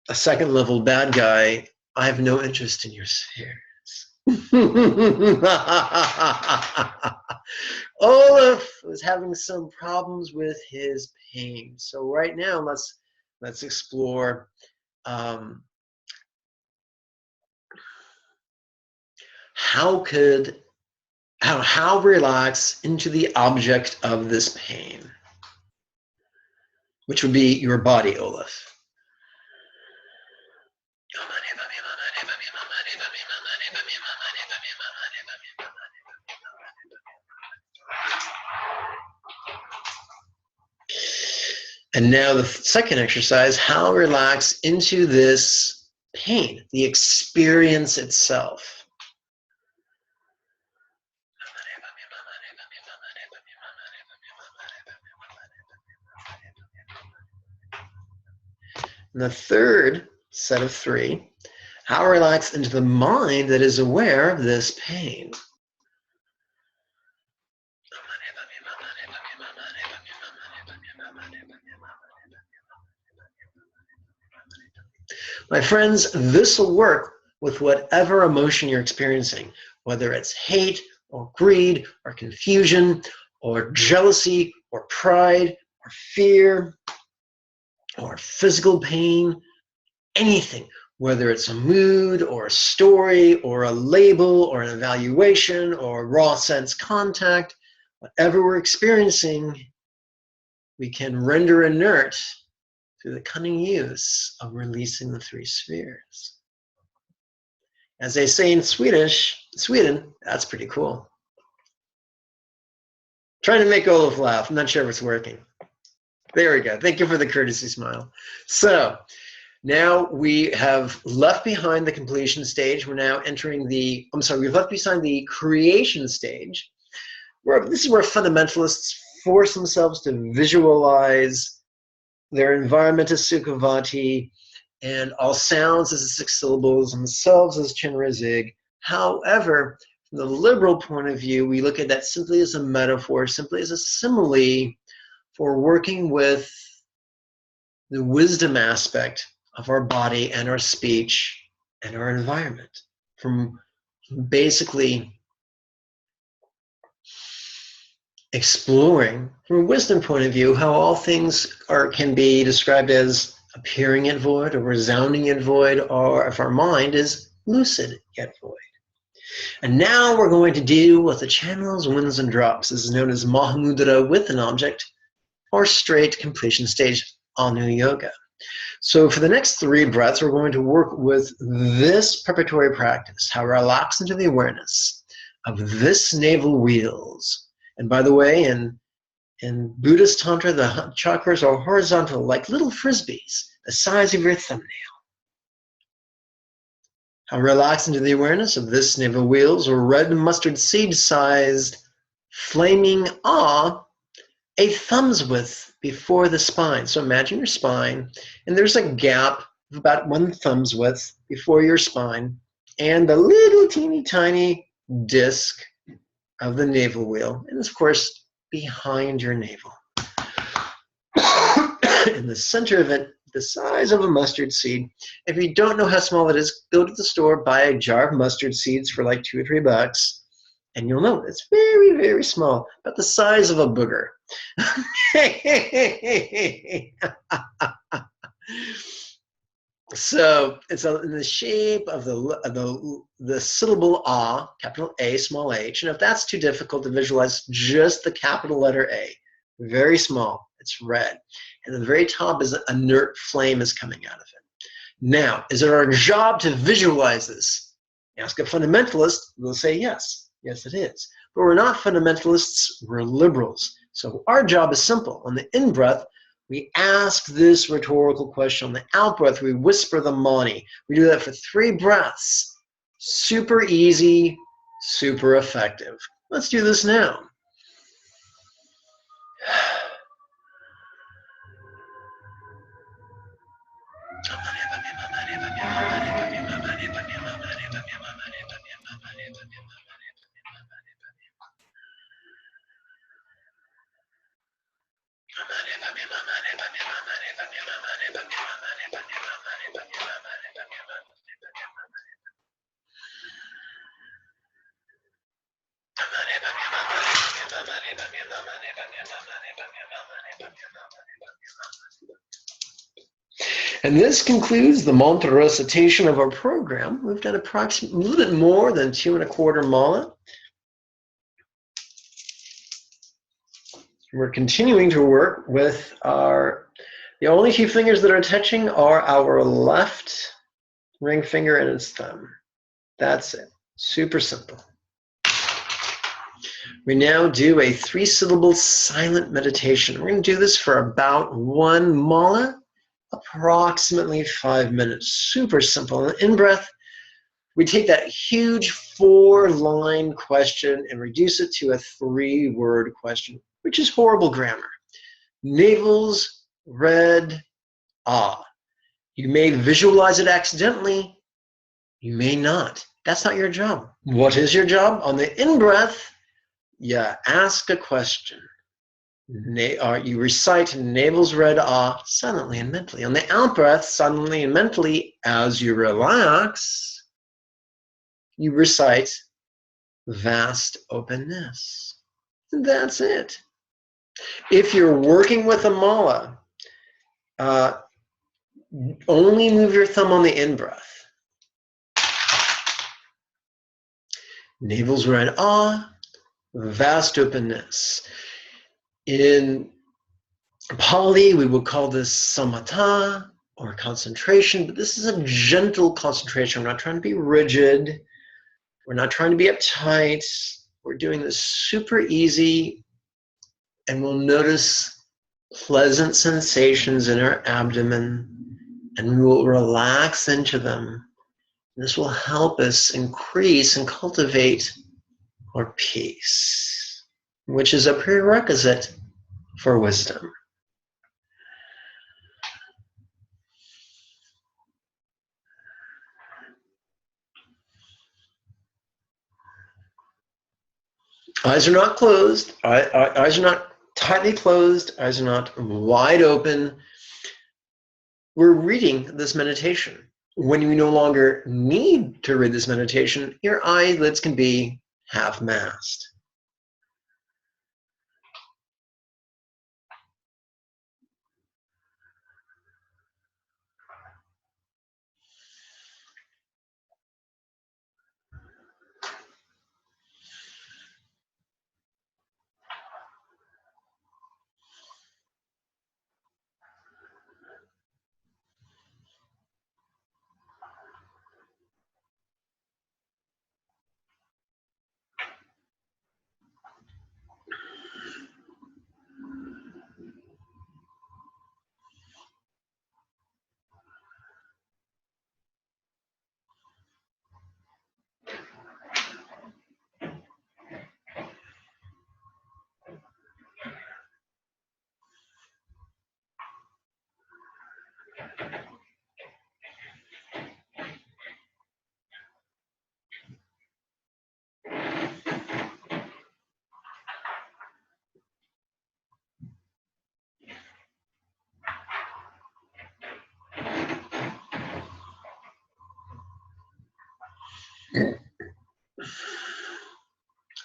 a second level bad guy, I have no interest in your spheres. Olaf was having some problems with his pain. So right now, let's explore how relax into the object of this pain, which would be your body, Olaf. And now the second exercise, how relax into this pain, the experience itself. And the third set of three, how relax into the mind that is aware of this pain. My friends, this will work with whatever emotion you're experiencing, whether it's hate or greed or confusion or jealousy or pride or fear or physical pain, anything, whether it's a mood or a story or a label or an evaluation or raw sense contact, whatever we're experiencing, we can render inert through the cunning use of releasing the three spheres. As they say in Sweden, that's pretty cool. Trying to make Olaf laugh. I'm not sure if it's working. There we go. Thank you for the courtesy smile. So now we have left behind the completion stage. We're now entering we've left behind the creation stage. This is where fundamentalists force themselves to visualize their environment as Sukhavati, and all sounds as the 6 syllables, and themselves as Chenrezig. However, from the liberal point of view, we look at that simply as a metaphor, simply as a simile for working with the wisdom aspect of our body and our speech and our environment. From basically exploring from a wisdom point of view how all things can be described as appearing yet void or resounding yet void, or if our mind is lucid yet void. And now we're going to deal with the channels, winds, and drops. This is known as Mahamudra with an object, or straight completion stage Anu Yoga. So for the next 3 breaths, we're going to work with this preparatory practice, how relax into the awareness of this navel wheels. And by the way, in Buddhist Tantra, the chakras are horizontal, like little frisbees, the size of your thumbnail. How relax into the awareness of this navel wheels, or red mustard seed-sized flaming awe, a thumb's width before the spine. So imagine your spine, and there's a gap of about 1 thumb's width before your spine, and the little teeny tiny disc of the navel wheel, and of course behind your navel. In the center of it, the size of a mustard seed. If you don't know how small it is, go to the store, buy a jar of mustard seeds for like $2 or $3, and you'll know it's very, very small, about the size of a booger. So it's in the shape of the syllable ah, capital A, small h. And if that's too difficult to visualize, just the capital letter A, very small. It's red. And at the very top is an inert flame is coming out of it. Now, is it our job to visualize this? Ask a fundamentalist, they'll say yes. Yes, it is. But we're not fundamentalists, we're liberals. So our job is simple. On the in-breath, we ask this rhetorical question. On the out-breath, we whisper the mani. We do that for 3 breaths. Super easy, super effective. Let's do this now. And this concludes the mantra recitation of our program. We've done approximately a little bit more than 2 1/4 mala. We're continuing to work with the only 2 fingers that are touching are our left ring finger and its thumb. That's it. Super simple. We now do a 3-syllable silent meditation. We're going to do this for about 1 mala, approximately 5 minutes. Super simple. In breath, we take that huge 4-line question and reduce it to a 3-word question, which is horrible grammar. Navel's red ah. You may visualize it accidentally. You may not. That's not your job. What is your job? On the in-breath, you ask a question. You recite navel's red ah silently and mentally. On the out-breath, silently and mentally, as you relax, you recite vast openness. And that's it. If you're working with a mala, only move your thumb on the in-breath. Navel's red ah, vast openness. In Pali, we would call this samatha or concentration, but this is a gentle concentration. We're not trying to be rigid. We're not trying to be uptight. We're doing this super easy, and we'll notice pleasant sensations in our abdomen, and we will relax into them. This will help us increase and cultivate our peace, which is a prerequisite for wisdom. Eyes are not closed. Eyes are not tightly closed. Eyes are not wide open. We're reading this meditation. When you no longer need to read this meditation, your eyelids can be half-masked.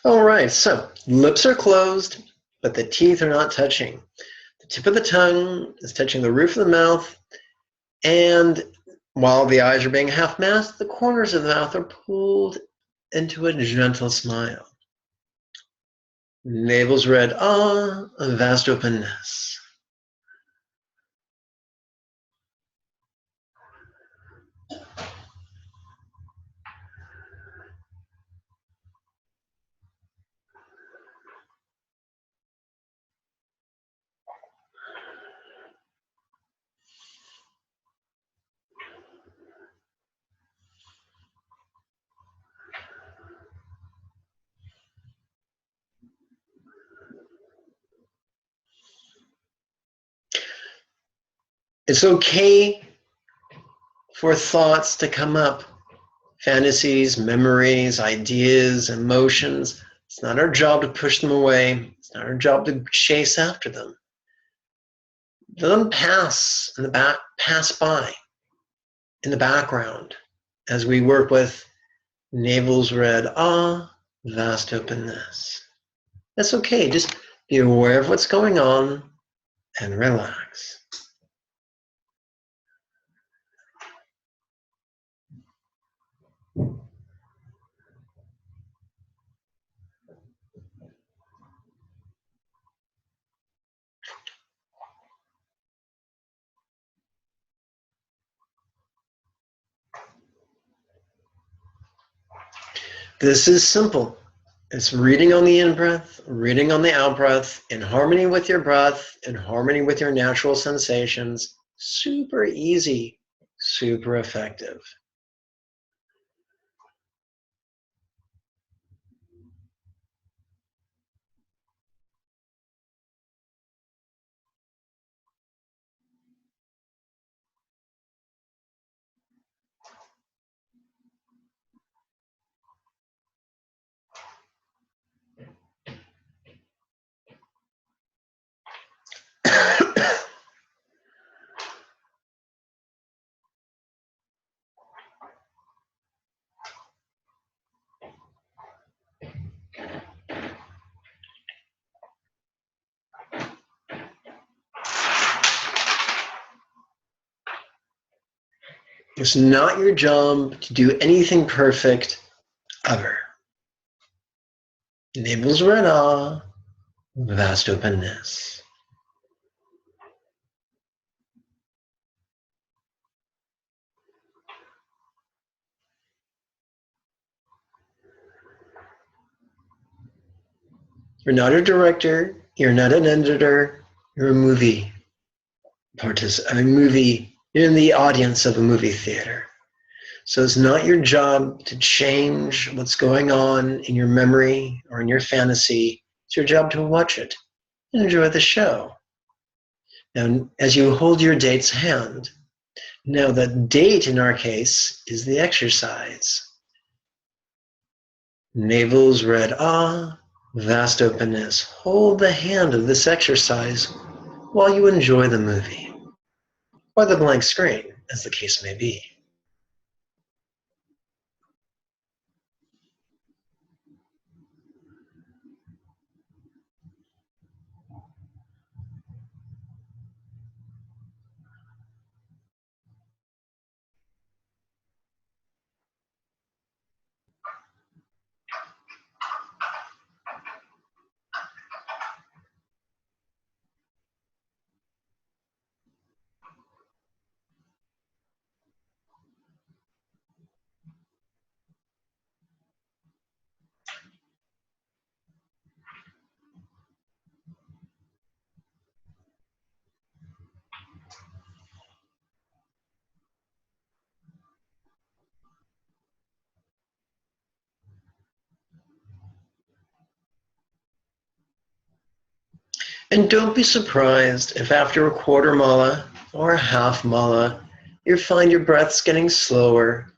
All right, so lips are closed, but the teeth are not touching. The tip of the tongue is touching the roof of the mouth, and while the eyes are being half-masked, the corners of the mouth are pulled into a gentle smile. Navel's red ah, a vast openness. It's okay for thoughts to come up, fantasies, memories, ideas, emotions. It's not our job to push them away. It's not our job to chase after them. Let them pass in the back, pass by in the background as we work with navel's red, vast openness. That's okay. Just be aware of what's going on and relax. This is simple. It's reading on the in-breath, reading on the out-breath, in harmony with your breath, in harmony with your natural sensations. Super easy, super effective. It's not your job to do anything perfect ever. Navel's red awe, vast openness. You're not a director, you're not an editor, you're a movie you're in the audience of a movie theater. So it's not your job to change what's going on in your memory or in your fantasy. It's your job to watch it and enjoy the show. Now, as you hold your date's hand, now the date in our case is the exercise. Navel's red vast openness. Hold the hand of this exercise while you enjoy the movie, or the blank screen, as the case may be. And don't be surprised if after a quarter mala or a half mala, you find your breath's getting slower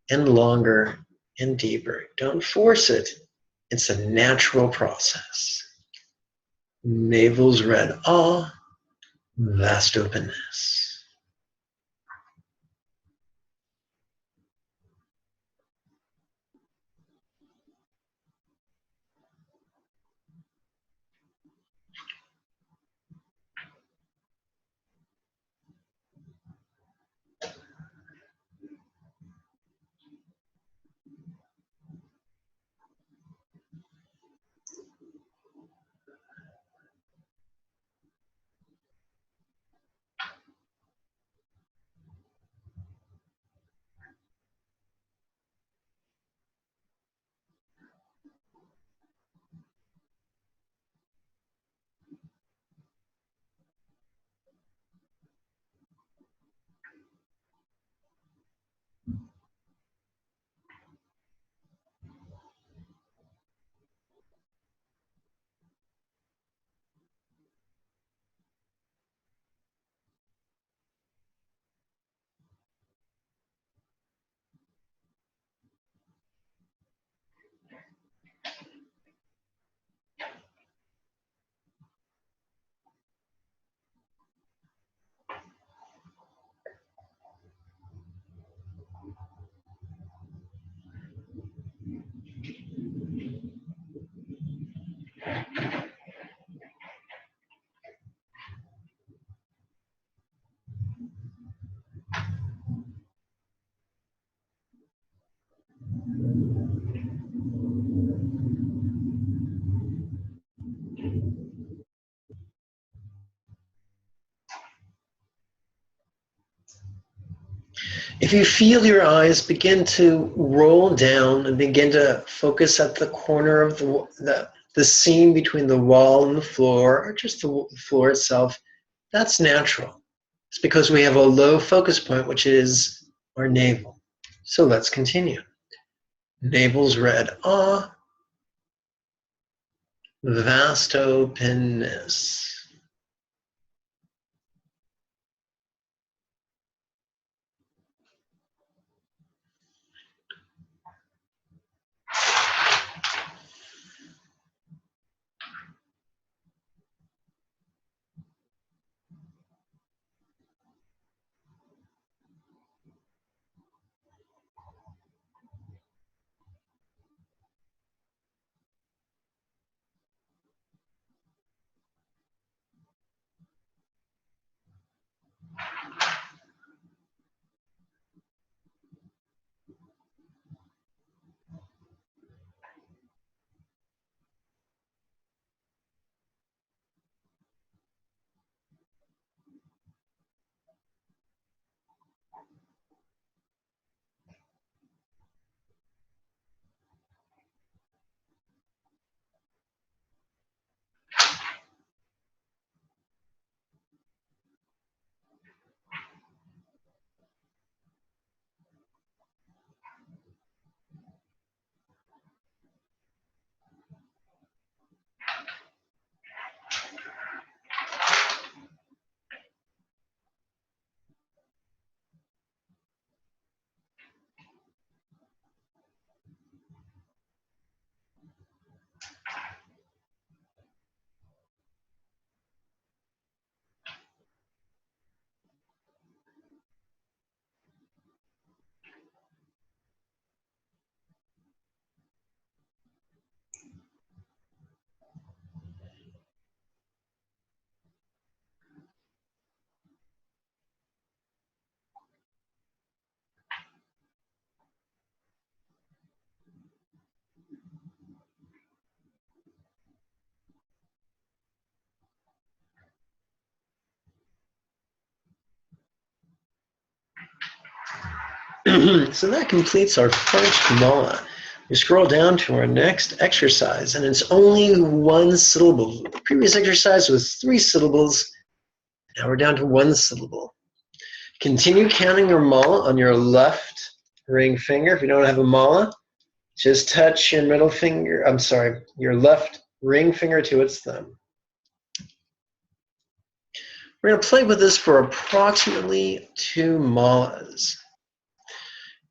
and longer and deeper. Don't force it. It's a natural process. Navel's red vast openness. If you feel your eyes begin to roll down and begin to focus at the corner of the seam between the wall and the floor, or just the floor itself, that's natural. It's because we have a low focus point, which is our navel. So let's continue. Navel's red. Ah. Vast openness. So that completes our first mala. We scroll down to our next exercise, and it's only one syllable. The previous exercise was 3 syllables. Now we're down to 1 syllable. Continue counting your mala on your left ring finger. If you don't have a mala, just touch your middle finger, your left ring finger to its thumb. We're going to play with this for approximately 2 malas.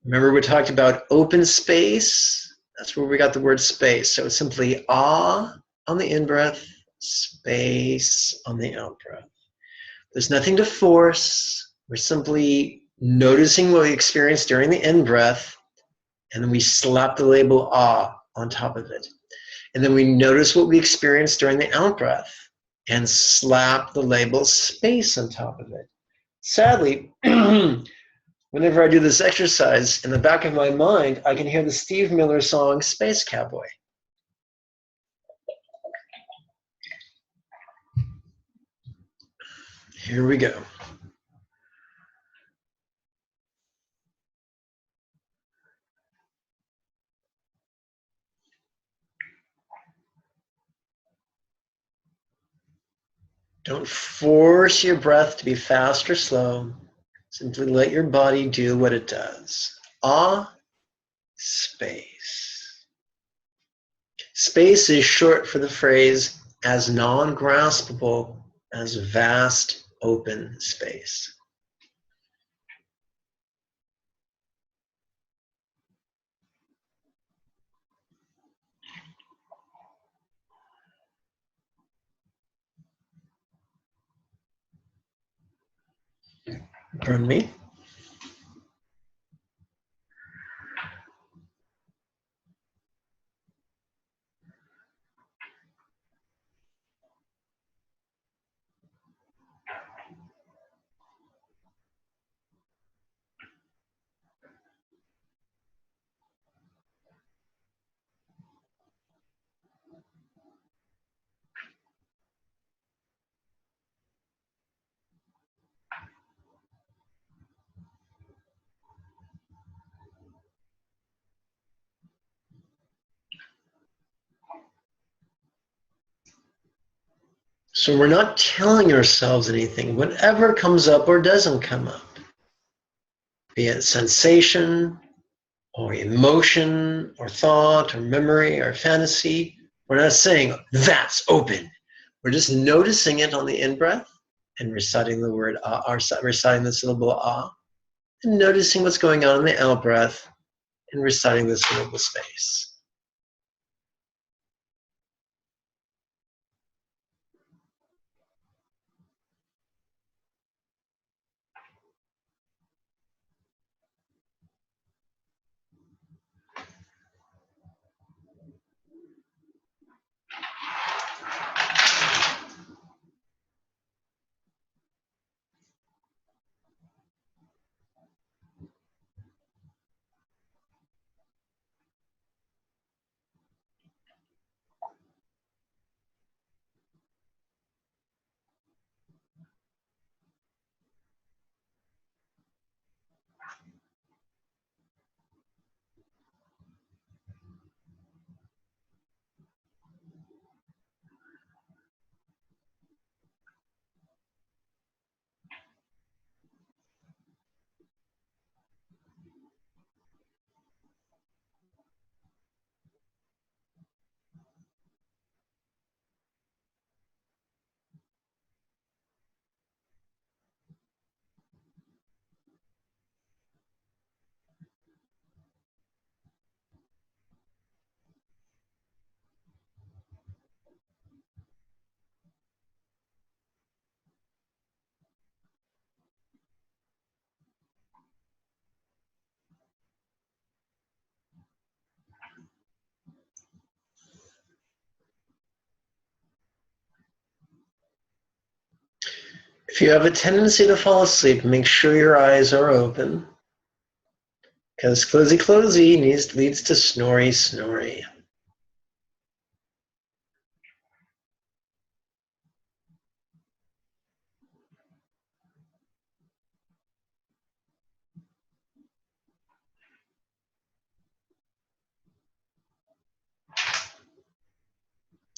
Remember we talked about open space? That's where we got the word space. So it's simply ah on the in-breath, space on the out-breath. There's nothing to force. We're simply noticing what we experience during the in-breath, and then we slap the label ah on top of it. And then we notice what we experience during the out-breath and slap the label space on top of it. Sadly, whenever I do this exercise, in the back of my mind, I can hear the Steve Miller song, Space Cowboy. Here we go. Don't force your breath to be fast or slow. Simply let your body do what it does. Ah, space. Space is short for the phrase as non-graspable as vast open space. Pardon me? So we're not telling ourselves anything. Whatever comes up or doesn't come up, be it sensation or emotion or thought or memory or fantasy, we're not saying that's open. We're just noticing it on the in-breath and reciting the word ah, or reciting the syllable ah, and noticing what's going on in the out-breath and reciting the syllable space. If you have a tendency to fall asleep, make sure your eyes are open, because closey leads to snory.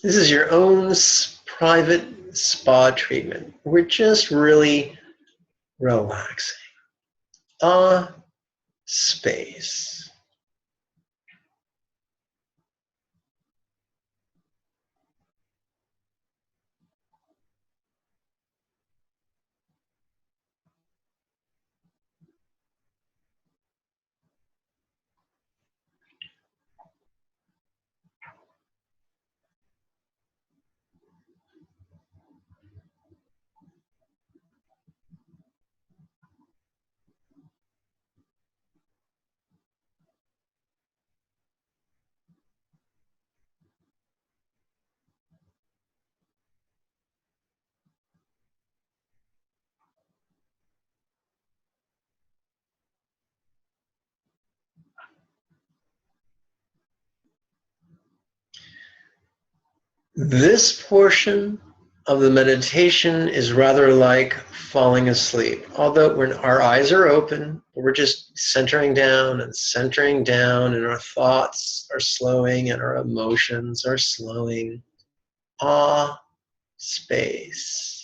This is your own private spa treatment. We're just really relaxing. Space. This portion of the meditation is rather like falling asleep. Although our eyes are open, we're just centering down, and our thoughts are slowing and our emotions are slowing. Space.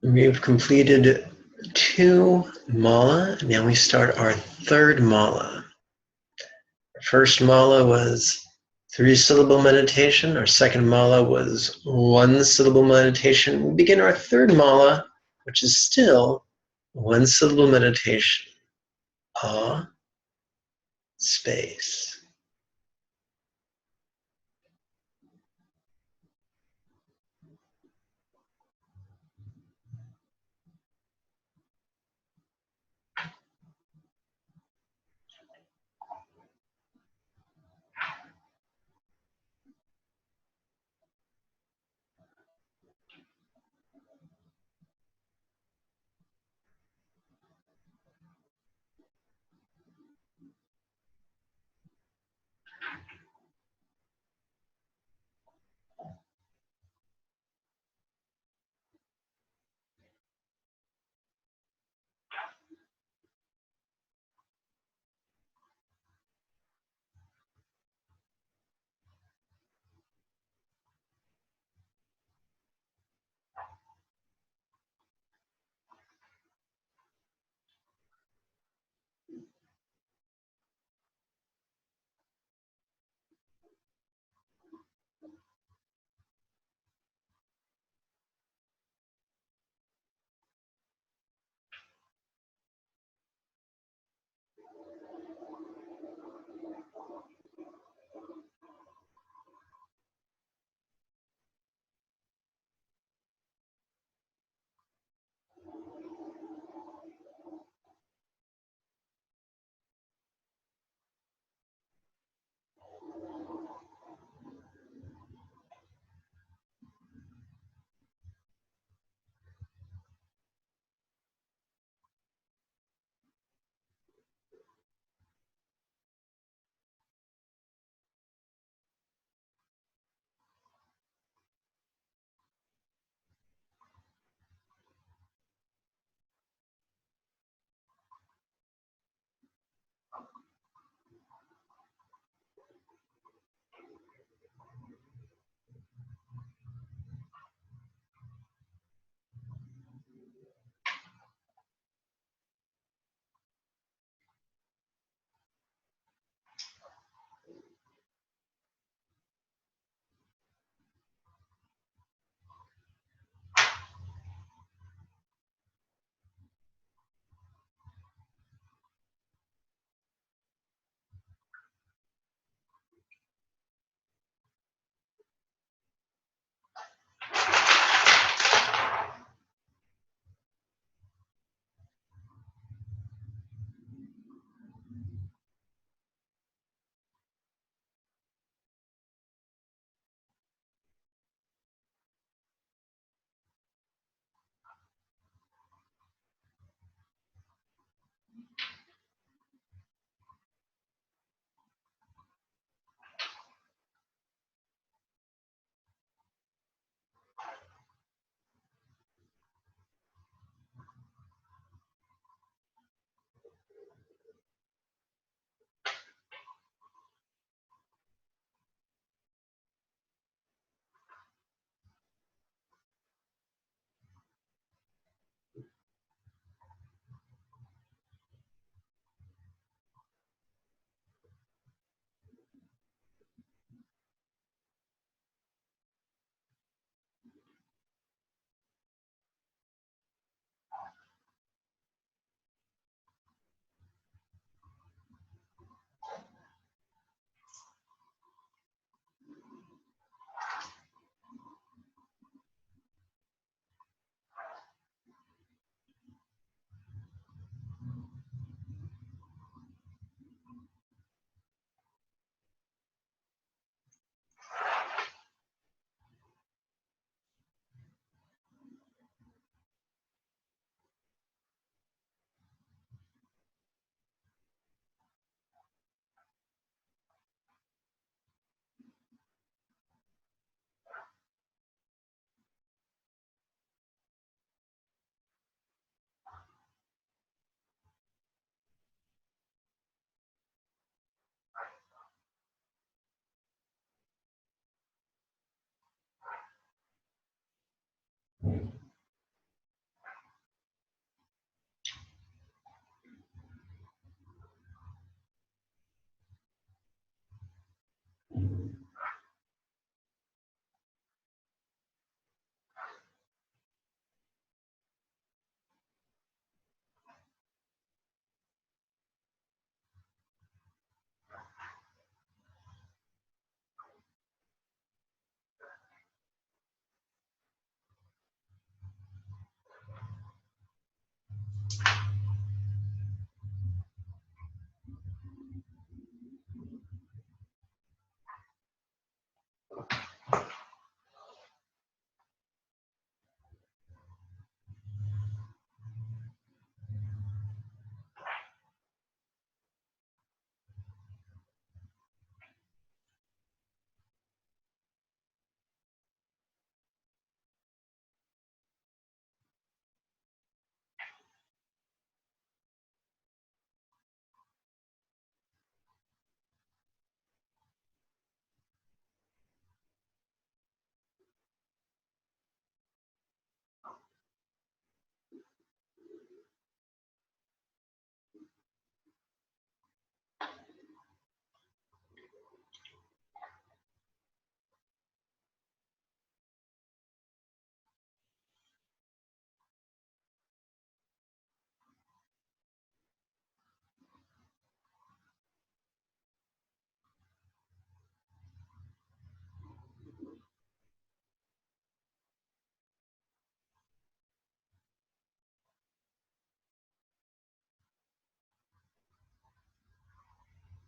We've completed 2 mala. Now we start our 3rd mala. Our first mala was 3-syllable meditation. Our second mala was 1-syllable meditation. We begin our 3rd mala, which is still 1-syllable meditation. Ah, space.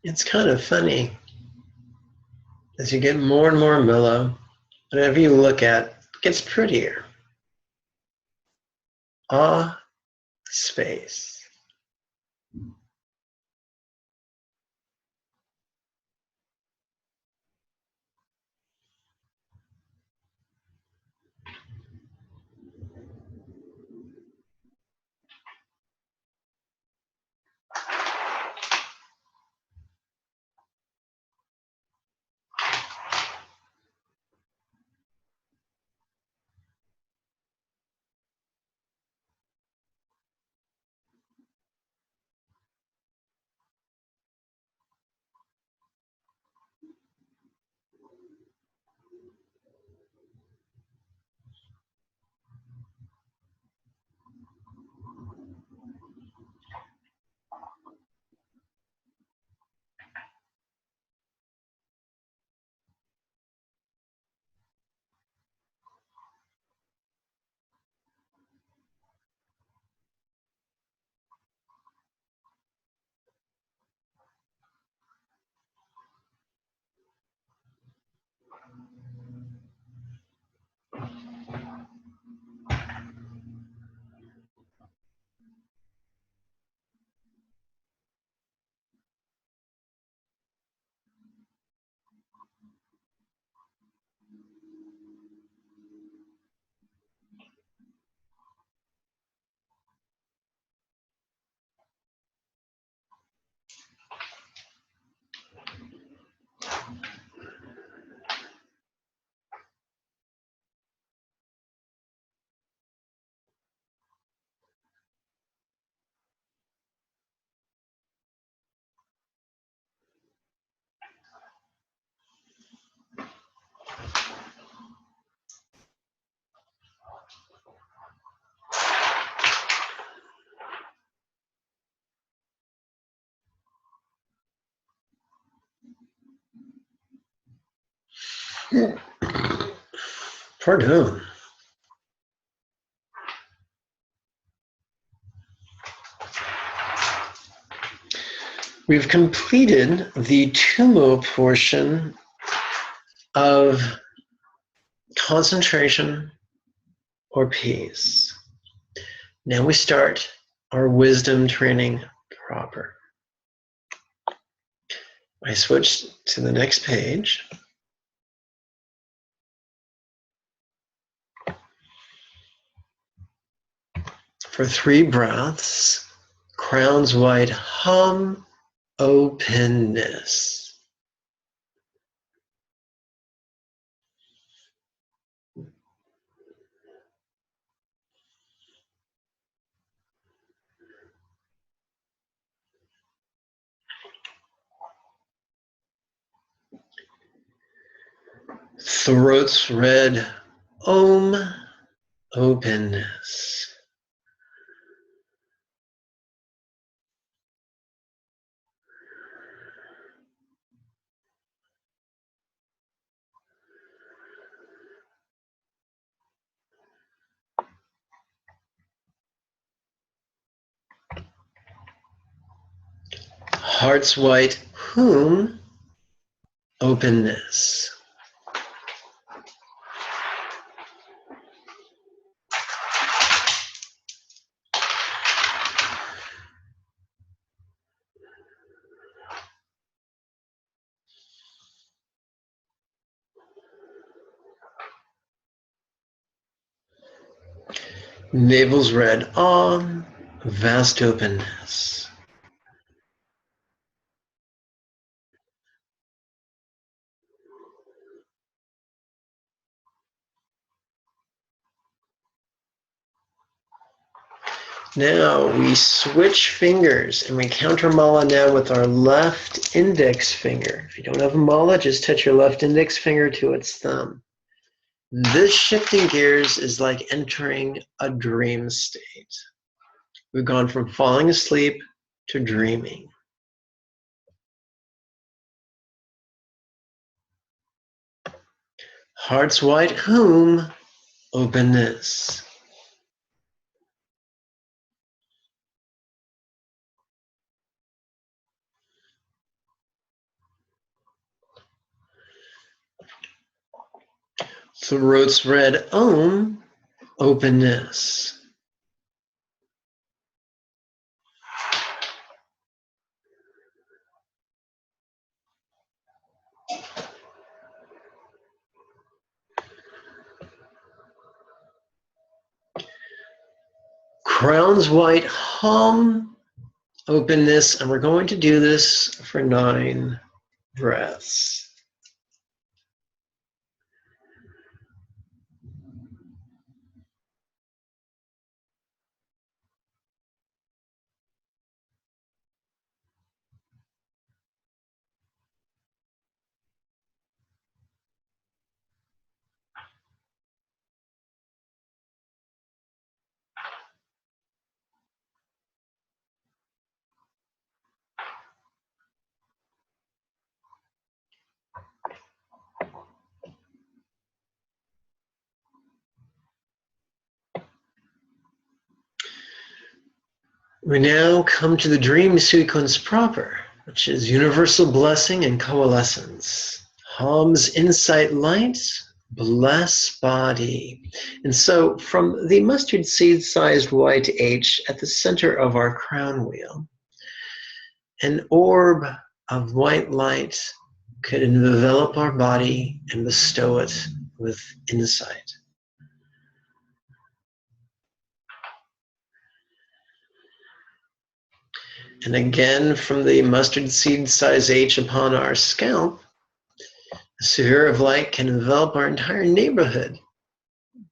It's kind of funny. As you get more and more mellow, whatever you look at, it gets prettier. Ah, space. Pardon. We've completed the Tumo portion of concentration or peace. Now we start our wisdom training proper. I switch to the next page. For 3 breaths, crowns wide hum, openness. Throats red, om, openness. Hearts white, whom, openness. Navel's red, om, vast openness. Now we switch fingers and we counter mala now with our left index finger. If you don't have a mala, just touch your left index finger to its thumb. This shifting gears is like entering a dream state. We've gone from falling asleep to dreaming. Hearts white, whom, openness. Throat spread, Om, openness. Crowns white, hum, openness, and we're going to do this for 9 breaths. We now come to the dream sequence proper, which is universal blessing and coalescence. Ham's insight light, bless body. And so from the mustard seed sized white H at the center of our crown wheel, an orb of white light could envelop our body and bestow it with insight. And again, from the mustard seed size H upon our scalp, a sphere of light can envelop our entire neighborhood,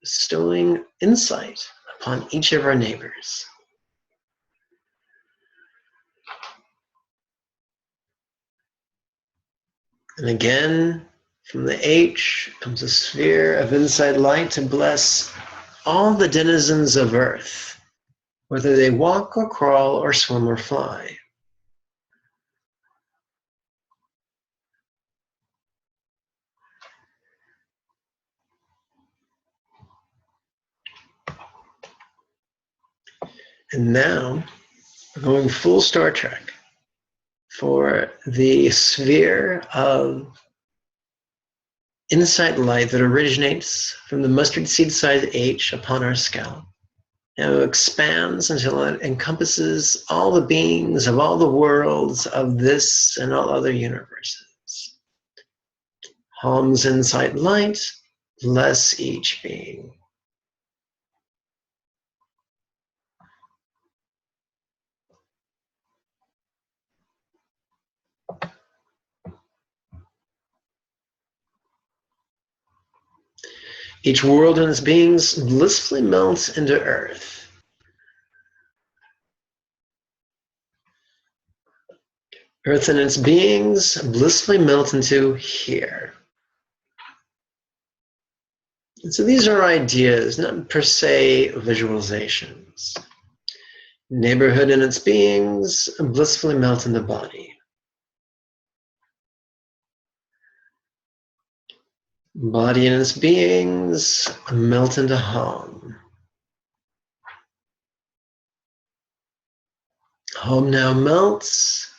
bestowing insight upon each of our neighbors. And again, from the H comes a sphere of insight light to bless all the denizens of Earth, whether they walk or crawl or swim or fly. And now, we're going full Star Trek for the sphere of insight light that originates from the mustard seed size H upon our scalp. Now it expands until it encompasses all the beings of all the worlds of this and all other universes. Ham's insight light, bless each being. Each world and its beings blissfully melts into Earth. Earth and its beings blissfully melt into here. And so these are ideas, not per se visualizations. Neighborhood and its beings blissfully melt into body. Body and its beings melt into Ham. Ham now melts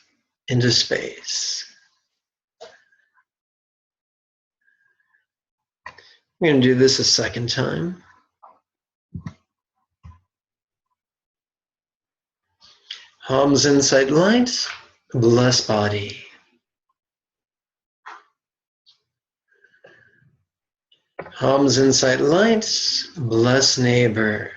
into space. We're going to do this a second time. Ham's insight light, bless body. Ham's insight light, bless neighbors.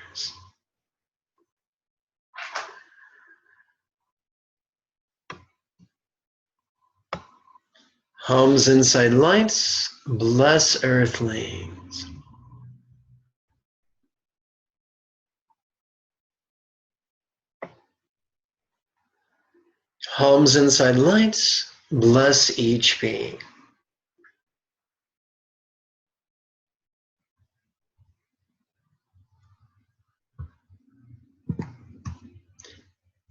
Ham's insight light, bless earthlings. Ham's insight light, bless each being.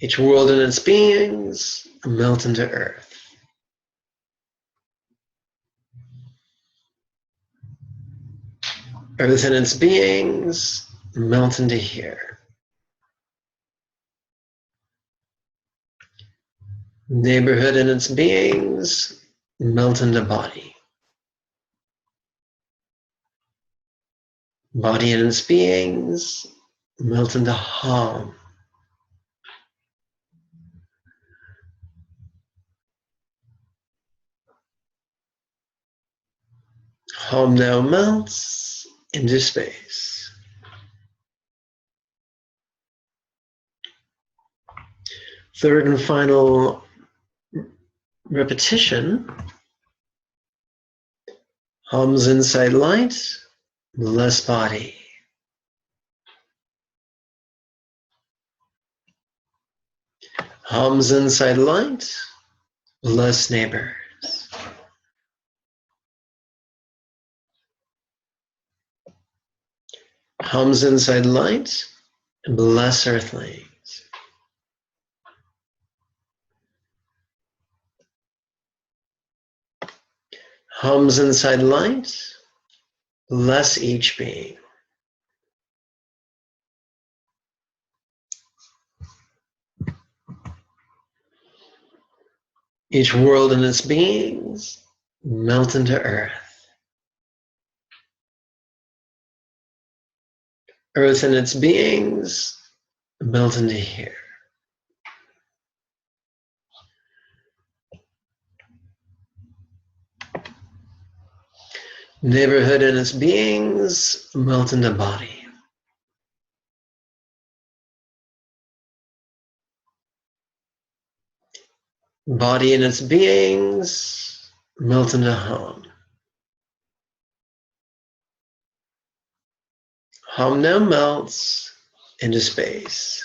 Each world and its beings melt into Earth. Earth and its beings melt into here. Neighborhood and its beings melt into body. Body and its beings melt into Hum. Hum now melts into space. Third and final repetition. Hum's inside light, less body. Hum's inside light, less neighbors. Hum's inside light, less earthlings. Hum's inside light, less each being. Each world and its beings melt into earth. Earth and its beings melt into here. Neighborhood and its beings melt into body. Body and its beings melt into Hum. Hum now melts into space.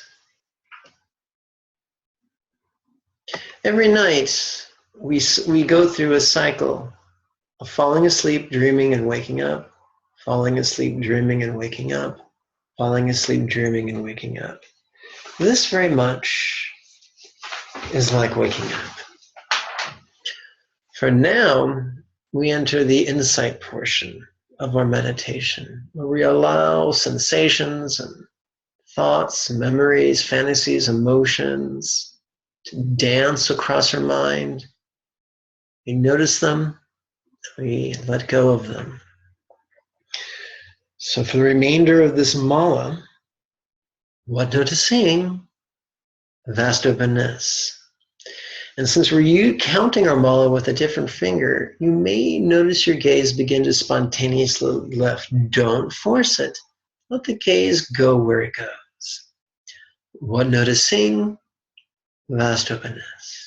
Every night we go through a cycle of falling asleep, dreaming, and waking up, falling asleep, dreaming, and waking up, falling asleep, dreaming, and waking up. This very much is like waking up. For now, we enter the insight portion of our meditation, where we allow sensations and thoughts, memories, fantasies, emotions to dance across our mind. We notice them, we let go of them. So for the remainder of this mala, what noticing? Vast openness. And since we're counting our mala with a different finger, you may notice your gaze begin to spontaneously lift. Don't force it. Let the gaze go where it goes. What noticing? Vast openness.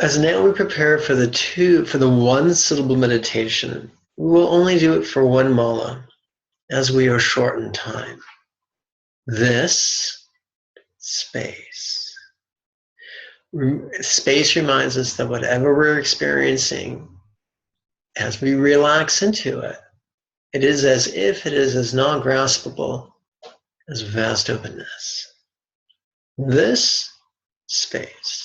As now we prepare for the one syllable meditation, we will only do it for one mala, as we are short in time. This space. Space reminds us that whatever we're experiencing, as we relax into it, it is as if it is as non-graspable as vast openness. This space.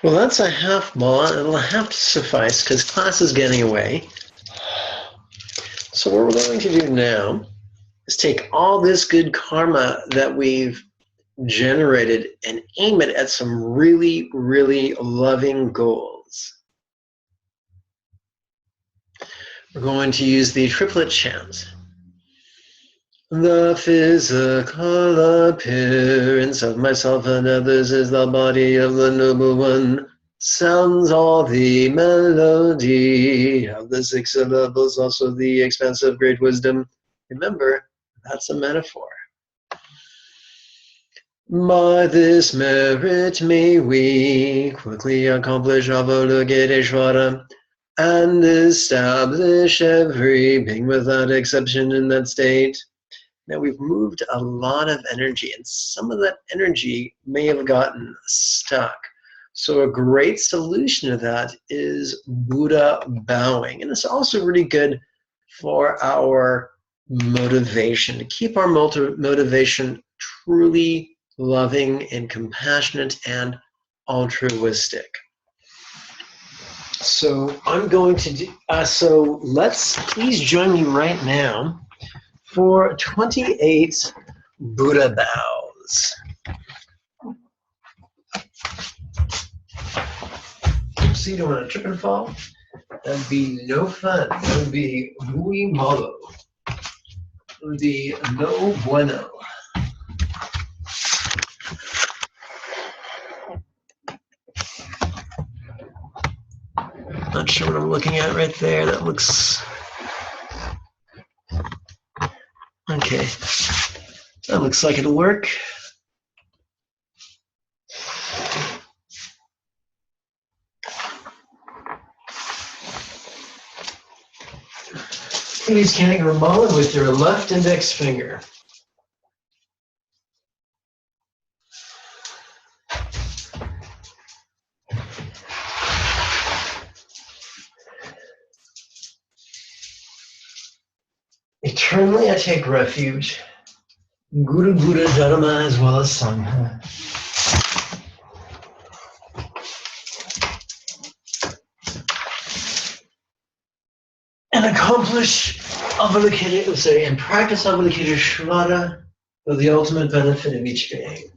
Well, that's a half ball. It'll have to suffice because class is getting away. So what we're going to do now is take all this good karma that we've generated and aim it at some really, really loving goals. We're going to use the triplet chant. The physical appearance of myself and others is the body of the noble one. Sounds all the melody of the 6 syllables, also the expansive great wisdom. Remember, that's a metaphor. By this merit may we quickly accomplish Avalokiteshvara and establish every being without exception in that state. Now we've moved a lot of energy, and some of that energy may have gotten stuck. So a great solution to that is Buddha bowing. And it's also really good for our motivation, to keep our motivation truly loving and compassionate and altruistic. So I'm going to do, so let's please join me right now for 28 Buddha bows. So you don't want to trip and fall? That'd be no fun. That would be muy malo. It would be no bueno. Not sure what I'm looking at right there. That looks... Okay. That looks like it'll work. Please canting Ramala with your left index finger. Eternally I take refuge, Guru Buddha Dharma as well as Sangha. And accomplish Avalokiteshvara, and practice Avalokiteshvara for the ultimate benefit of each being.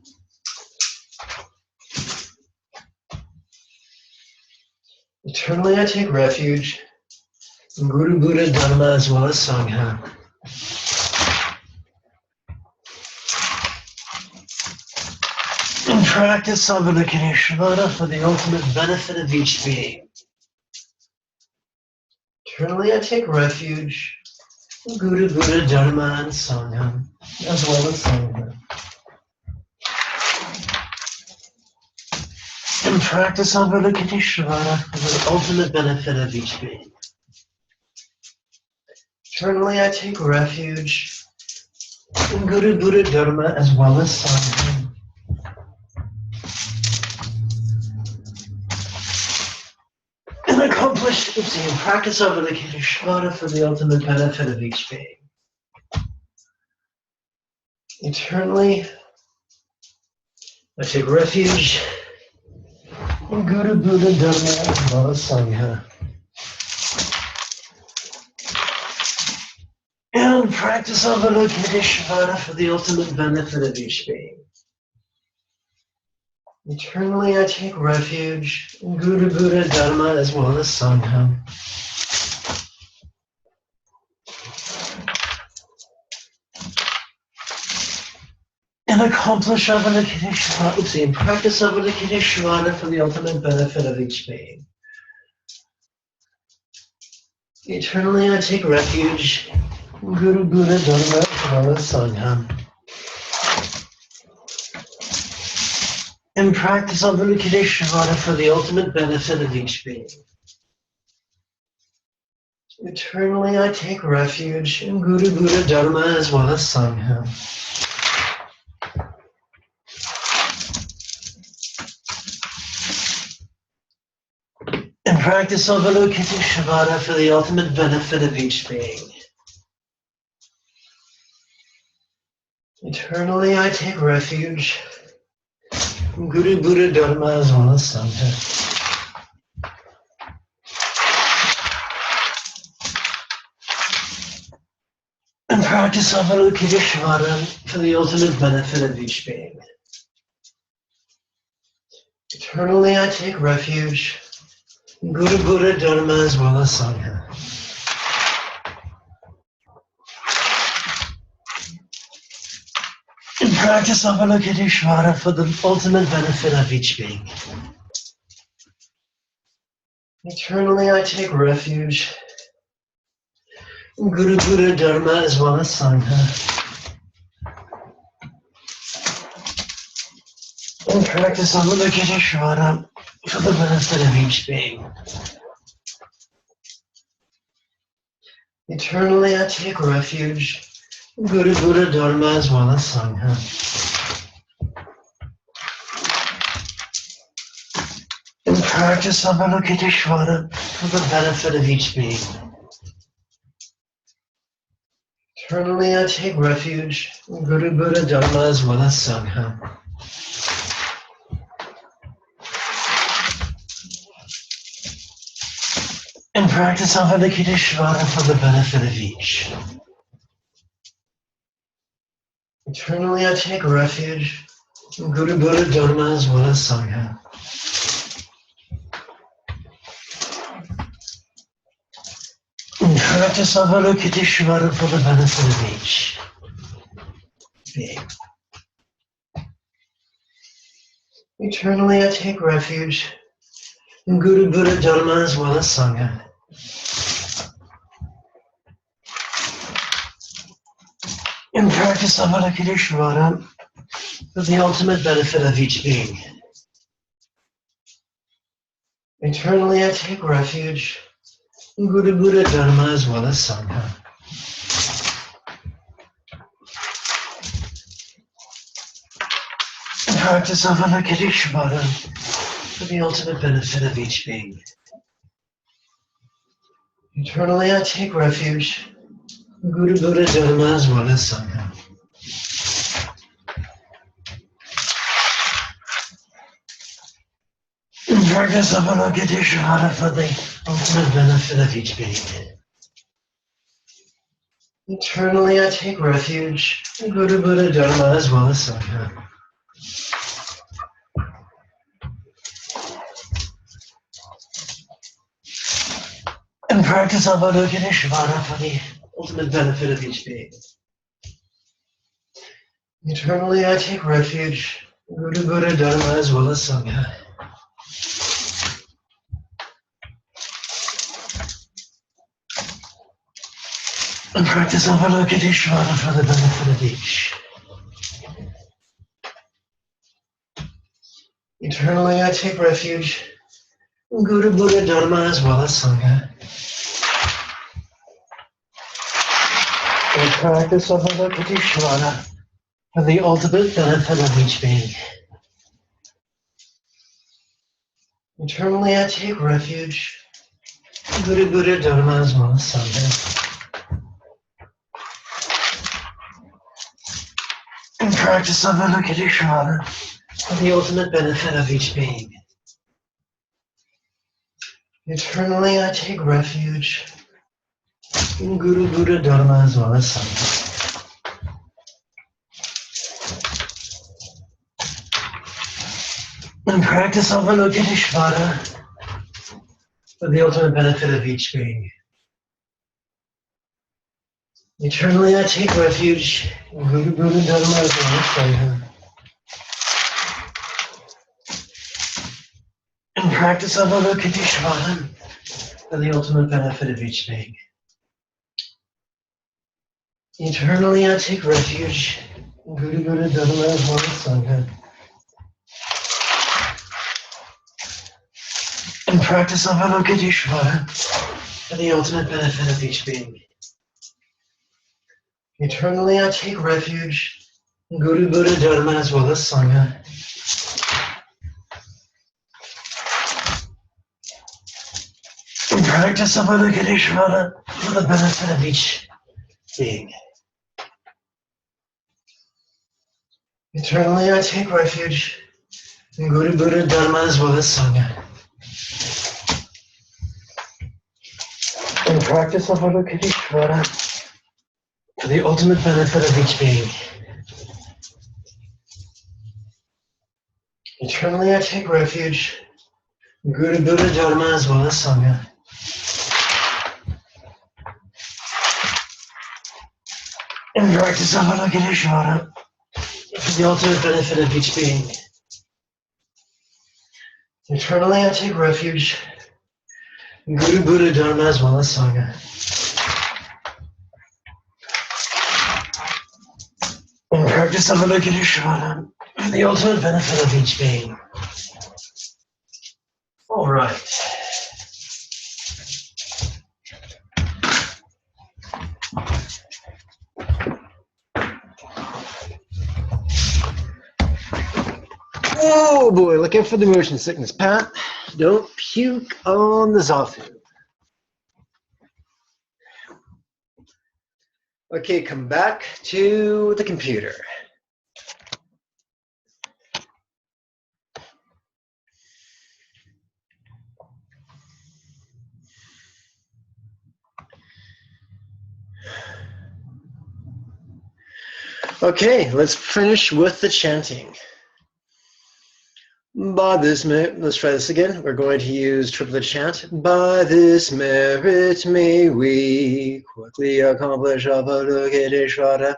Eternally I take refuge, Guru Buddha Dharma as well as Sangha. And practice Avalokiteshvara for the ultimate benefit of each being. Eternally I take refuge in Guru Buddha Dharma and Sangha, as well as Sangha. And practice Avalokiteshvara for the ultimate benefit of each being. Eternally I take refuge in Guru Buddha Dharma as well as Sangha. And accomplish and practice Avalokiteshvara for the ultimate benefit of each being. Eternally I take refuge in Guru Buddha Dharma as well as Sangha. And practice Avalokiteshvara for the ultimate benefit of each being. Eternally I take refuge in Guru, Buddha, Dharma, as well as Sangha. And accomplish Avalokiteshvara, and practice Avalokiteshvara for the ultimate benefit of each being. Eternally I take refuge in Guru, Buddha, Dharma, as well as Sangha. And practice Avalokiteshvara for the ultimate benefit of each being. Eternally I take refuge in Guru, Buddha, Dharma, as well as Sangha. And practice Avalokiteshvara for the ultimate benefit of each being. Eternally I take refuge in Guru, Buddha, Dharma, as well as Sangha. And practice Avalokiteshvara for the ultimate benefit of each being. Eternally I take refuge in Guru, Buddha, Dharma, as well as Sangha. And practice Avalokiteshvara for the ultimate benefit of each being. Eternally I take refuge in Guru, Buddha, Dharma, as well as Sangha. And practice Avalokiteshvara for the benefit of each being. Eternally I take refuge in Guru, Buddha, Dharma, as well as Sangha. And practice Avalokiteshvara for the benefit of each being. Eternally I take refuge in Guru, Buddha, Dharma, as well as Sangha. And practice Avalokiteshvara for the benefit of each. Eternally I take refuge in Guru, Buddha, Dharma, as well as Sangha. And practice Avalokiteshvara for the benefit of each being. Eternally I take refuge in Guru, Buddha, Dharma, as well as Sangha. And practice Avalokiteshvara for the ultimate benefit of each being. Eternally I take refuge in Guru, Buddha, Dharma, as well as Sangha. And practice Avalokiteshvara for the ultimate benefit of each being. Eternally I take refuge in Guru, Buddha, Dharma, as well as Sangha. And practice Avalokiteshvara for the ultimate benefit of each being. Eternally I take refuge in Guru, Buddha, Dharma, as well as Sangha. And practice Avalokiteshvara for the ultimate benefit of each being. Eternally I take refuge in Guru, Buddha, Dharma, as well as Sangha. And practice Avalokiteshvara for the benefit of each. Eternally I take refuge in Guru, Buddha, Dharma, as well as Sangha. And practice Avalokiteshvara for the ultimate benefit of each being. Eternally I take refuge in Guru, Buddha, Dharma, as well as Sangha. And practice Avalokiteshvara for the ultimate benefit of each being. Eternally I take refuge in Guru, Buddha, Dharma, as well as Sangha. And practice Avalokiteshvara for the ultimate benefit of each being. Eternally I take refuge in Guru Buddha Dharma Sangha. And practice Avalokiteshvara for the ultimate benefit of each being. Eternally I take refuge in Guru Buddha Dharma Sangha. And practice Avalokiteshvara for the ultimate benefit of each being. Eternally I take refuge in Guru Buddha Dharma as well as Sangha. And practice Avalokiteshvara for the benefit of each being. Eternally I take refuge in Guru Buddha Dharma as well as Sangha. And practice Avalokiteshvara for the ultimate benefit of each being. Eternally I take refuge in Guru Buddha Dharma as well as Sangha. And practice Avalokiteshvara for the ultimate benefit of each being. Eternally I take refuge in Guru Buddha Dharma as well as Sangha. And practice Avalokiteshvara for the ultimate benefit of each being. All right. Oh boy, looking for the motion sickness. Pat, don't puke on the Zafu. Okay, come back to the computer. Okay, let's finish with the chanting. By this merit, let's try this again. We're going to use triplet chant. By this merit may we quickly accomplish Avalokiteshvara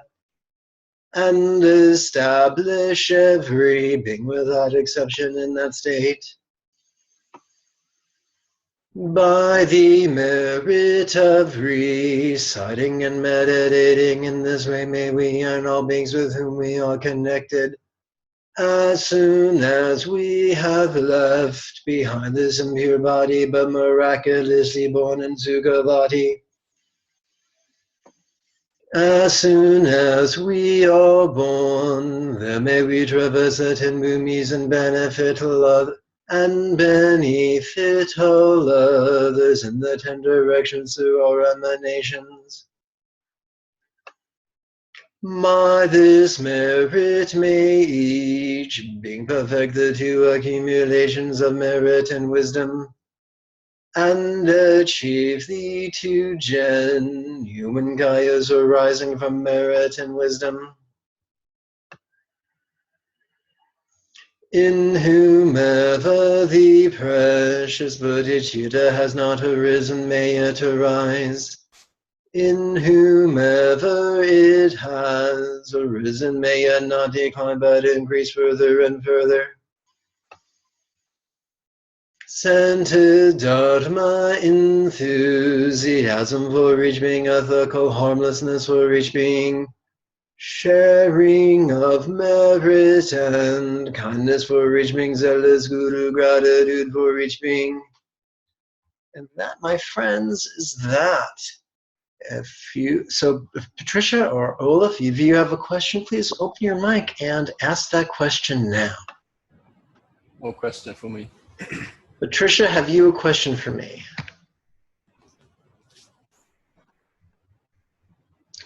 and establish every being without exception in that state. By the merit of reciting and meditating in this way, may we and all beings with whom we are connected, as soon as we have left behind this impure body, but miraculously born in Sukhavati, as soon as we are born, then may we traverse the 10 bhumis and benefit love and benefit all others in the 10 directions through our emanations. By this merit may each being perfect the 2 accumulations of merit and wisdom, and achieve the 2 genuine kayas arising from merit and wisdom. In whomever the precious bodhicitta has not arisen, may it arise. In whomever it has arisen, may it not decline, but increase further and further. Centered Dharma enthusiasm for each being, ethical harmlessness for each being, sharing of merit and kindness for each being, zealous Guru gratitude for each being. And that, my friends, is that. So if Patricia or Olaf, if you have a question, please open your mic and ask that question now.
No question for me.
Patricia, have you a question for me?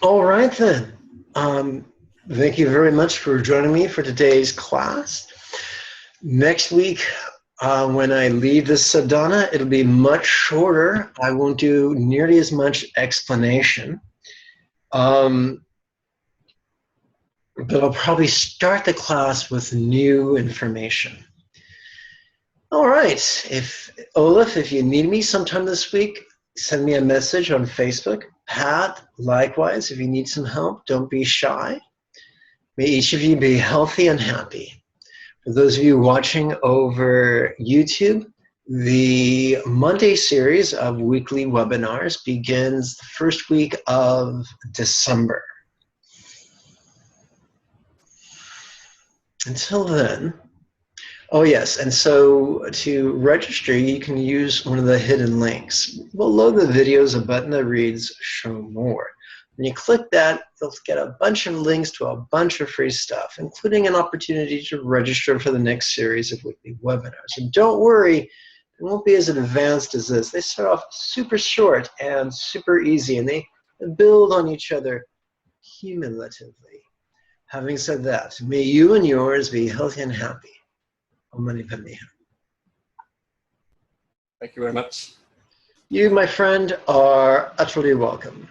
All right then. Thank you very much for joining me for today's class. Next week, when I leave this sadhana, it'll be much shorter. I won't do nearly as much explanation. But I'll probably start the class with new information. All right. Olaf, if you need me sometime this week, send me a message on Facebook. Pat, likewise, if you need some help, don't be shy. May each of you be healthy and happy. For those of you watching over YouTube, the Monday series of weekly webinars begins the first week of December. Until then, oh yes, and so to register, you can use one of the hidden links. Below the video is a button that reads Show More. When you click that, you'll get a bunch of links to a bunch of free stuff, including an opportunity to register for the next series of weekly webinars. And don't worry, it won't be as advanced as this. They start off super short and super easy, and they build on each other cumulatively. Having said that, may you and yours be healthy and happy.
Thank you very much.
You, my friend, are utterly welcome.